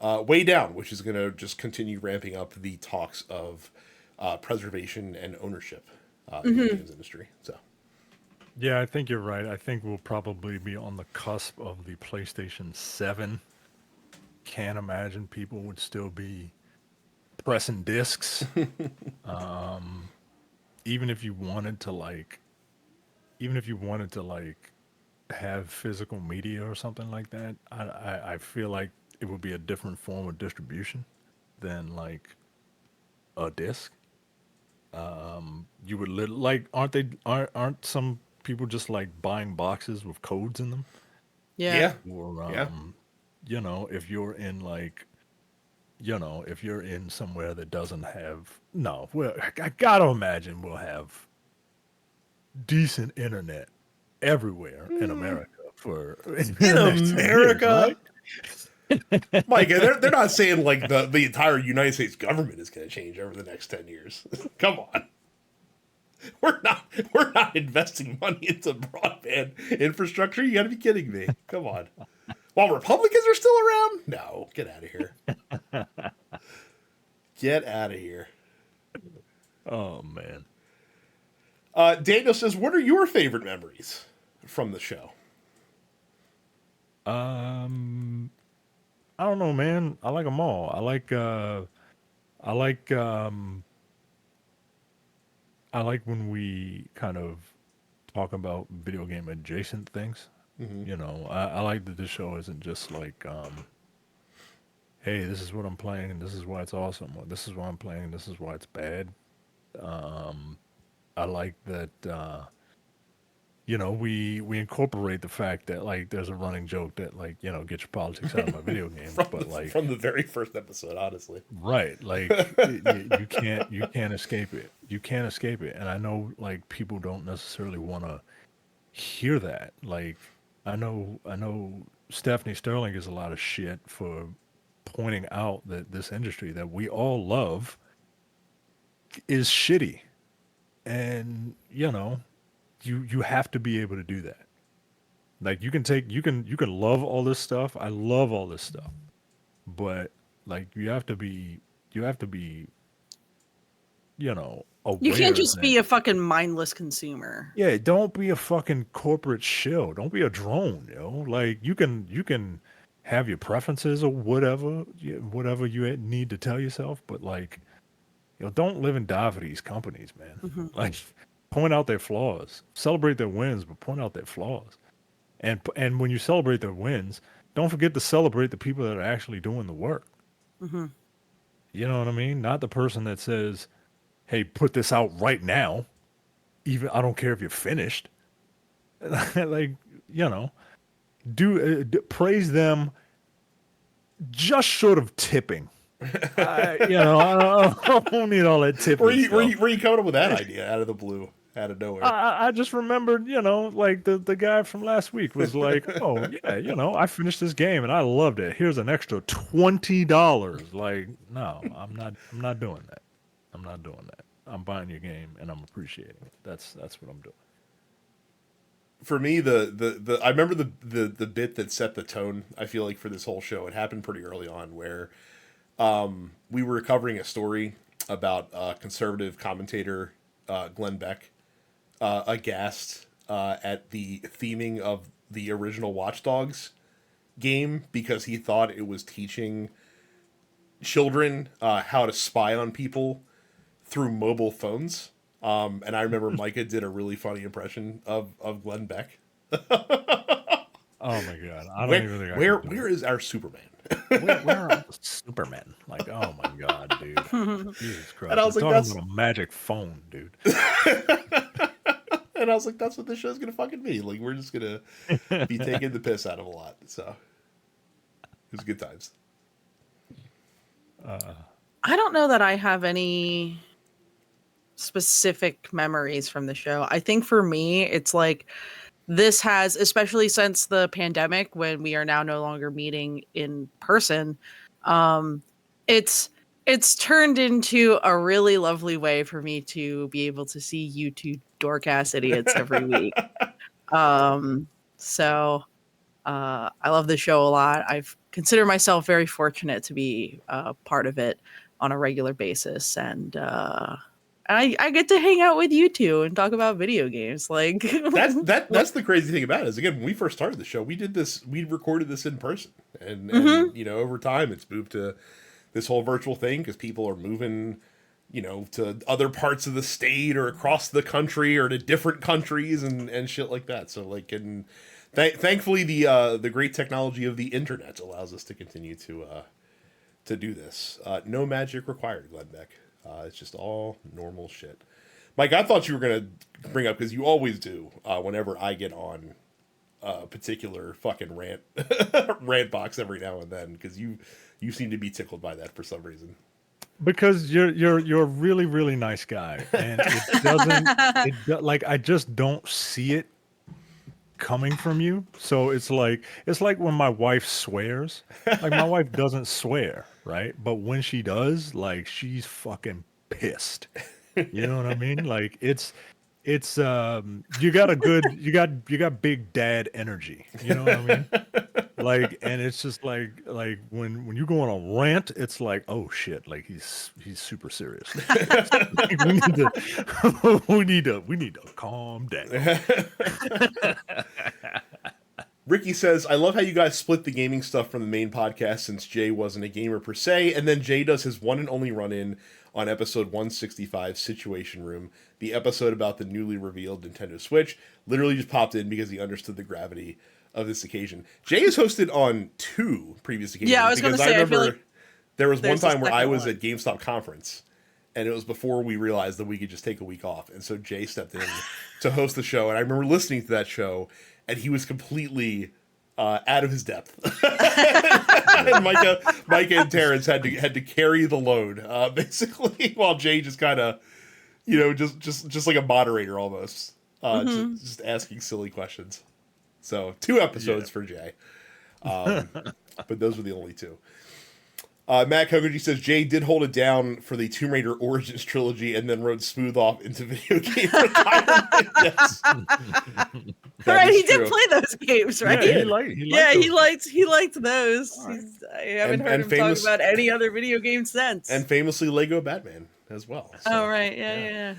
way down, which is going to just continue ramping up the talks of preservation and ownership in the games industry. So, yeah, I think you're right. I think we'll probably be on the cusp of the PlayStation 7. Can't imagine people would still be pressing discs. Even if you wanted to have physical media or something like that, I feel like it would be a different form of distribution than like a disc. You would like, aren't some people just like buying boxes with codes in them? Yeah. Yeah, Or yeah. if you're in like, if you're in somewhere that doesn't have, no, well, I gotta imagine we'll have decent internet everywhere in America for in In the next 10 years, America, right? Mike, they're not saying like the entire United States government is going to change over the next 10 years. Come on, we're not investing money into broadband infrastructure. You got to be kidding me. Come on. While Republicans are still around, no, get out of here. Get out of here. Oh man. Daniel says, "What are your favorite memories from the show?" Um, I don't know, man. I like them all. I like I like when we kind of talk about video game adjacent things. Mm-hmm. I like that this show isn't just like, hey, this is what I'm playing and this is why it's awesome, or this is why I'm playing and this is why it's bad. Um, I like that, we incorporate the fact that like there's a running joke that like, get your politics out of my video games, but like, From the very first episode, honestly. right, like you can't escape it. You can't escape it. And I know like people don't necessarily want to hear that. Like I know Stephanie Sterling gets a lot of shit for pointing out that this industry that we all love is shitty. And you have to be able to do that. Like you can love all this stuff. I love all this stuff. But like you have to be You can't aware just that, be a fucking mindless consumer. yeah, don't be a fucking corporate shill. Don't be a drone, Like you can have your preferences or whatever, whatever you need to tell yourself, but like, don't live and die for these companies, man. Hmm. Like, point out their flaws, celebrate their wins, but point out their flaws. And when you celebrate their wins, don't forget to celebrate the people that are actually doing the work. Hmm. You know what I mean? Not the person that says, "Hey, put this out right now." Even I don't care if you're finished. Like, you know, praise them just short of tipping. I don't need all that Where tipping you where stuff. you where you coming up with that idea out of the blue, out of I, nowhere? I I just remembered, like the guy from last week was like, "Oh yeah, I finished this game and I loved it. Here's an extra $20." Like, no, I'm not doing that. I'm not doing that. I'm buying your game and I'm appreciating it. That's what I'm doing. For me, the I remember the bit that set the tone. I feel like for this whole show, it happened pretty early on where we were covering a story about conservative commentator Glenn Beck aghast at the theming of the original Watch Dogs game because he thought it was teaching children how to spy on people through mobile phones. And I remember Micah did a really funny impression of Glenn Beck. Oh my god, I don't Where even think I where can do where it. is our Superman? Where are the Supermen? Like, oh my god, dude. Jesus And I Christ. We're was like, talking that's about a magic phone, dude. and I was like, that's what this show's gonna fucking be. Like we're just gonna be taking the piss out of a lot. So it was good times. I don't know that I have any specific memories from the show. I think for me, it's like this has, especially since the pandemic, when we are now no longer meeting in person, um, it's it's turned into a really lovely way for me to be able to see you two dork ass idiots every week. Um, so I love the show a lot. I've considered myself very fortunate to be part of it on a regular basis, and I get to hang out with you two and talk about video games. Like, That's the crazy thing about it is again when we first started the show we recorded this in person and Mhm. over time it's moved to this whole virtual thing because people are moving to other parts of the state or across the country or to different countries and shit like that. So like, and thankfully the great technology of the internet allows us to continue to do this. No magic required, Glenn Beck. It's just all normal shit. Mike, I thought you were going to bring up, because you always do, whenever I get on a particular fucking rant box every now and then, because you seem to be tickled by that for some reason. Because you're a really, really nice guy, and like I just don't see it coming from you. So it's like when my wife swears. Like, my wife doesn't swear, right? But when she does, like, she's fucking pissed. You know what I mean? Like, it's you got big dad energy. You know what I mean? Like, and it's just like when you go on a rant, it's like, oh shit, like he's super serious. Like, we need to calm down. Ricky says, I love how you guys split the gaming stuff from the main podcast, since Jay wasn't a gamer per se, and then Jay does his one and only run-in on episode 165, Situation Room, the episode about the newly revealed Nintendo Switch. Literally just popped in because he understood the gravity of this occasion. Jay has hosted on 2 previous occasions. Yeah, I was going to say, I feel like there was one there's a time where I was second at GameStop conference, and it was before we realized that we could just take a week off. And so Jay stepped in to host the show, and I remember listening to that show, and he was completely out of his depth. And Micah and Terrence had to carry the load, basically, while Jay just kind of, just like a moderator almost, just asking silly questions. So 2 episodes for Jay, but those were the only 2. Matt Kogaji says Jay did hold it down for the Tomb Raider Origins trilogy and then rode smooth off into video game retirement. Yes. Right, he did play those games, right? Yeah, he liked those. Right. I haven't heard him talk about any other video game since. And famously Lego Batman as well. So, oh, right. Yeah.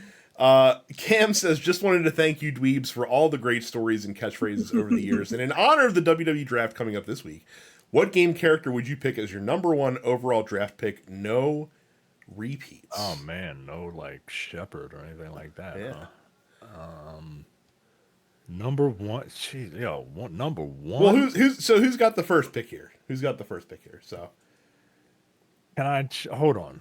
Cam says, just wanted to thank you dweebs for all the great stories and catchphrases over the years. And in honor of the WWE draft coming up this week, what game character would you pick as your number 1 overall draft pick? No repeats. Oh man, no, like Shepherd or anything like that. Yeah. Huh? Number 1. Jeez, number 1. Well, who's got the first pick here? So Can I hold on?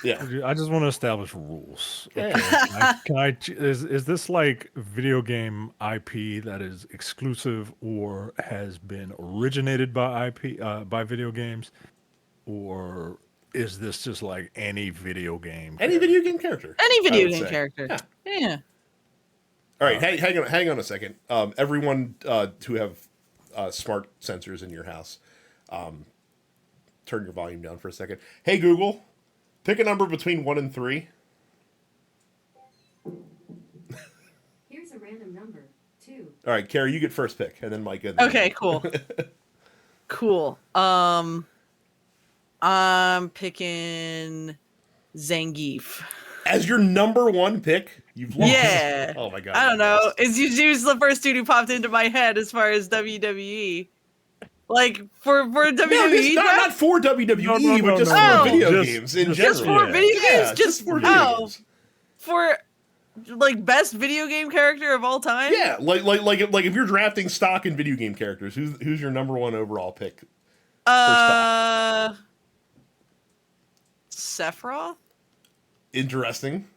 Yeah. I just want to establish rules. Yeah. Okay? Can I? Is this like video game IP that is exclusive or has been originated by IP by video games, or is this just like any video game? Any video game character. Any video game character. Yeah. All right, hang on a second. Everyone who have smart sensors in your house, turn your volume down for a second. Hey Google, pick a number between 1 and 3. Here's a random number, 2. All right, Carrie, you get first pick, and then Mike. Okay, cool. Cool. I'm picking Zangief. As your number 1 pick, you've lost. Yeah. Oh my god. I don't know. It's usually the first dude who popped into my head as far as WWE. Like for WWE, not for WWE, but just for video games in general. Just for video games, just for video games. For like best video game character of all time. Yeah, like if you're drafting stock in video game characters, who's your number 1 overall pick? Sephiroth. Interesting.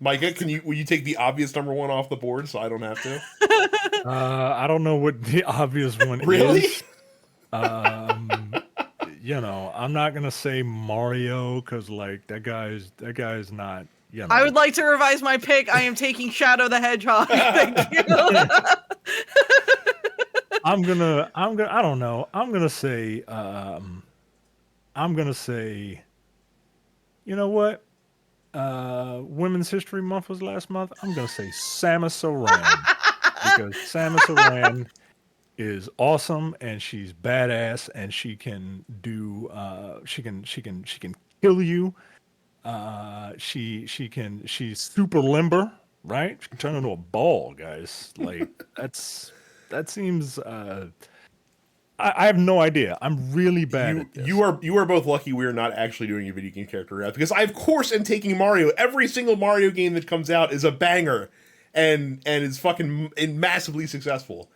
Micah, will you take the obvious number 1 off the board so I don't have to? I don't know what the obvious one Really? is. I'm not gonna say Mario because like that guy's not. I would like to revise my pick. I am taking Shadow the Hedgehog. Thank you. I don't know. I'm gonna say. You know what? Women's History Month was last month. I'm gonna say Samus Aran because Samus Aran is awesome and she's badass and she can do she can kill you. She's super limber, right? She can turn into a ball, guys. Like that seems I have no idea. I'm really bad at this. You are both lucky we are not actually doing a video game character route, because I of course am taking Mario. Every single Mario game that comes out is a banger and is fucking massively successful.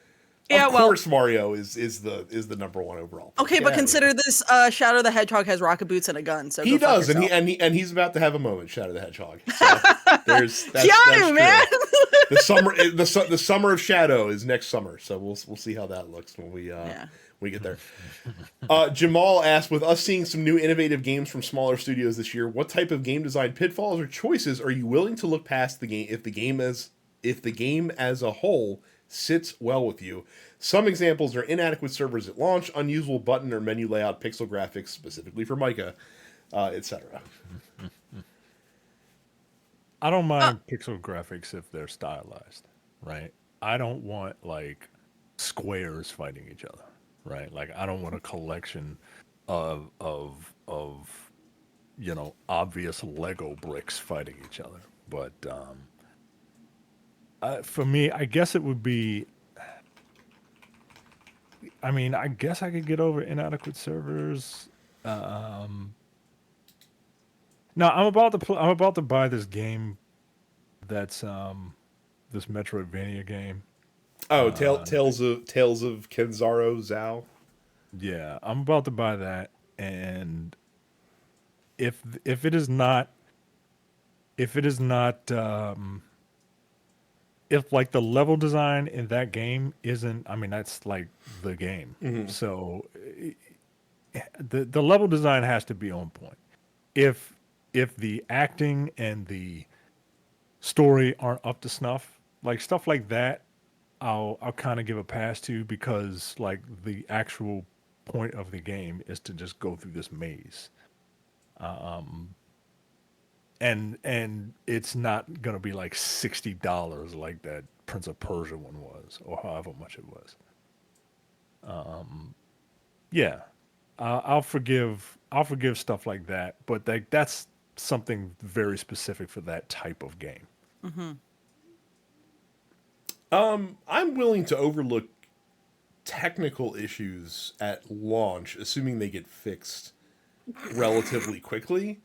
Yeah, of well, course Mario is the number one overall. okay, Get but out of consider here. this: Shadow the Hedgehog has rocket boots and a gun. So He go fuck does, and yourself. he's about to have a moment. Shadow the Hedgehog. So that's Keanu, man. true. The summer of Shadow is next summer, so we'll see how that looks when we get there. Jamal asked, with us seeing some new innovative games from smaller studios this year, what type of game design pitfalls or choices are you willing to look past the game if the game as a whole sits well with you? Some examples are inadequate servers at launch, unusable button or menu layout, pixel graphics specifically for Micah, etc. I don't mind pixel graphics if they're stylized, right? I don't want like squares fighting each other, right? Like I don't want a collection of obvious Lego bricks fighting each other. But for me, I guess it would be. I mean, I guess I could get over inadequate servers. No, I'm about to buy this game. That's this Metroidvania game. Oh, Tales of Kenzaro Zhao. Yeah, I'm about to buy that, and if it is not if like the level design in that game isn't, I mean that's like the game. So the level design has to be on point. If the acting and the story aren't up to snuff, like stuff like that, I'll kind of give a pass to, because like the actual point of the game is to just go through this maze. And it's not gonna be like $60 like that Prince of Persia one was, or however much it was. Yeah, I'll forgive stuff like that, but that's something very specific for that type of game. I'm willing to overlook technical issues at launch, assuming they get fixed relatively quickly.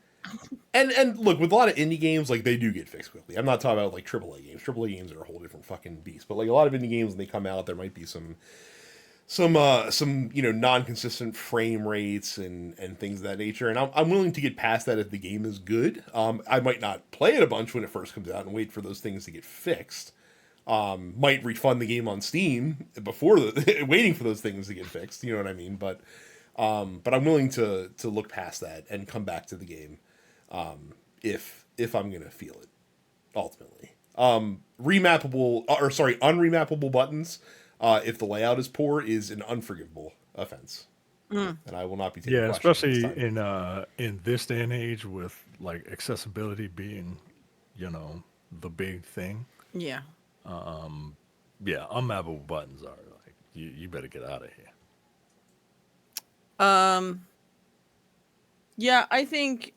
And look, with a lot of indie games, like they do get fixed quickly. I'm not talking about like AAA games. AAA games are a whole different fucking beast. But like a lot of indie games, when they come out, there might be some non-consistent frame rates and things of that nature. And I'm willing to get past that if the game is good. I might not play it a bunch when it first comes out and wait for those things to get fixed. Might refund the game on Steam before waiting for those things to get fixed. You know what I mean? But I'm willing to look past that and come back to the game if I'm gonna feel it ultimately. Unremappable buttons. If the layout is poor, is an unforgivable offense, and I will not be taking. Yeah, questions especially this time. in this day and age with like accessibility being, the big thing. Yeah. Yeah, unmappable buttons are like you better get out of here. Yeah, I think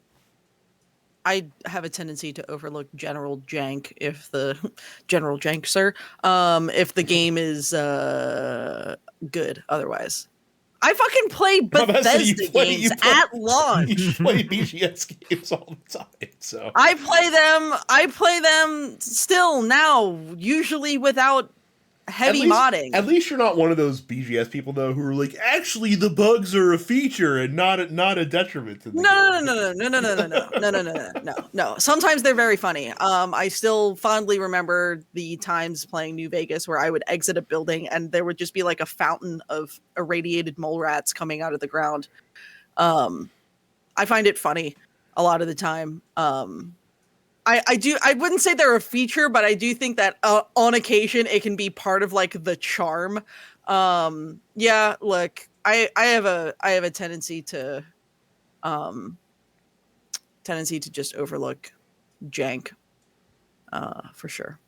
I have a tendency to overlook general jank if the general jank, sir. If the game is good. Otherwise, I fucking play I'm about to say, Bethesda you play games at you launch. play BGS games all the time. So I play them still now, usually without heavy modding. At least you're not one of those BGS people though who are like, actually the bugs are a feature and not a detriment to the game. No. Sometimes they're very funny. I still fondly remember the times playing New Vegas where I would exit a building and there would just be like a fountain of irradiated mole rats coming out of the ground. I find it funny a lot of the time. I wouldn't say they're a feature, but I do think that on occasion it can be part of like the charm. Yeah, look, I have a tendency to just overlook jank, for sure.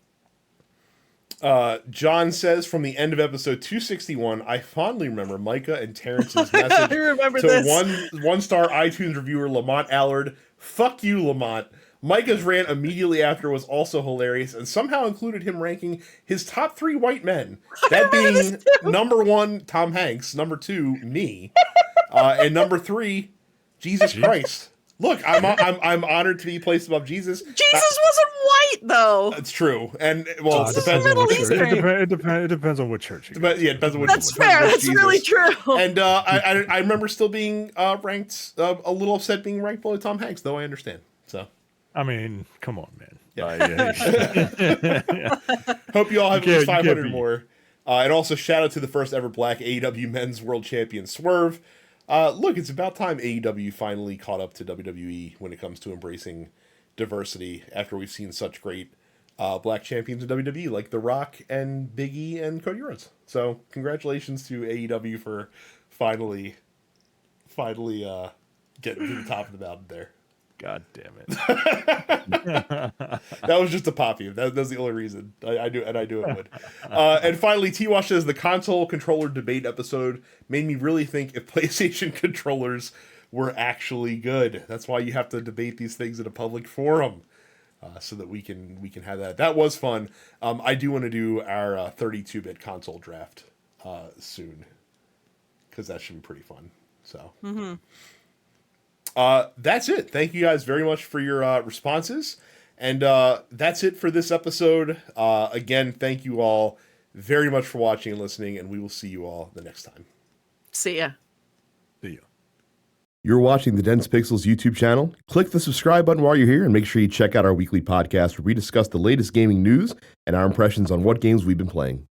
John says, from the end of episode 261, I fondly remember Micah and Terrence's message I remember to this. one-star iTunes reviewer Lamont Allard. Fuck you, Lamont. Micah's rant immediately after was also hilarious and somehow included him ranking his top 3 white men. That being number 1, Tom Hanks, number 2, me, and number 3, Jesus Christ. Look, I'm honored to be placed above Jesus. Jesus wasn't white though. That's true, and well, it Jesus depends is on what Middle church. Eastern. It depends on what church. Yeah, it depends on what. That's depends on fair. what That's really Jesus. true. And I remember still being ranked a little upset being ranked below Tom Hanks, though I understand. So I mean, come on, man. Yeah. Hope you all have at least 500 more. And also shout out to the first ever black AEW Men's World Champion Swerve. Look, it's about time AEW finally caught up to WWE when it comes to embracing diversity after we've seen such great black champions in WWE like The Rock and Big E and Cody Rhodes. So congratulations to AEW for finally getting to the top of the mountain there. God damn it. That was just a poppy. That's the only reason. I knew it would. And finally, T-Wash says the console controller debate episode made me really think if PlayStation controllers were actually good. That's why you have to debate these things in a public forum, so that we can have that. That was fun. I do want to do our 32-bit console draft soon, because that should be pretty fun. So. Mm-hmm. That's it. Thank you guys very much for your responses. And that's it for this episode. Again, thank you all very much for watching and listening, and we will see you all the next time. See ya. See ya. You're watching the Dense Pixels YouTube channel. Click the subscribe button while you're here, and make sure you check out our weekly podcast where we discuss the latest gaming news and our impressions on what games we've been playing.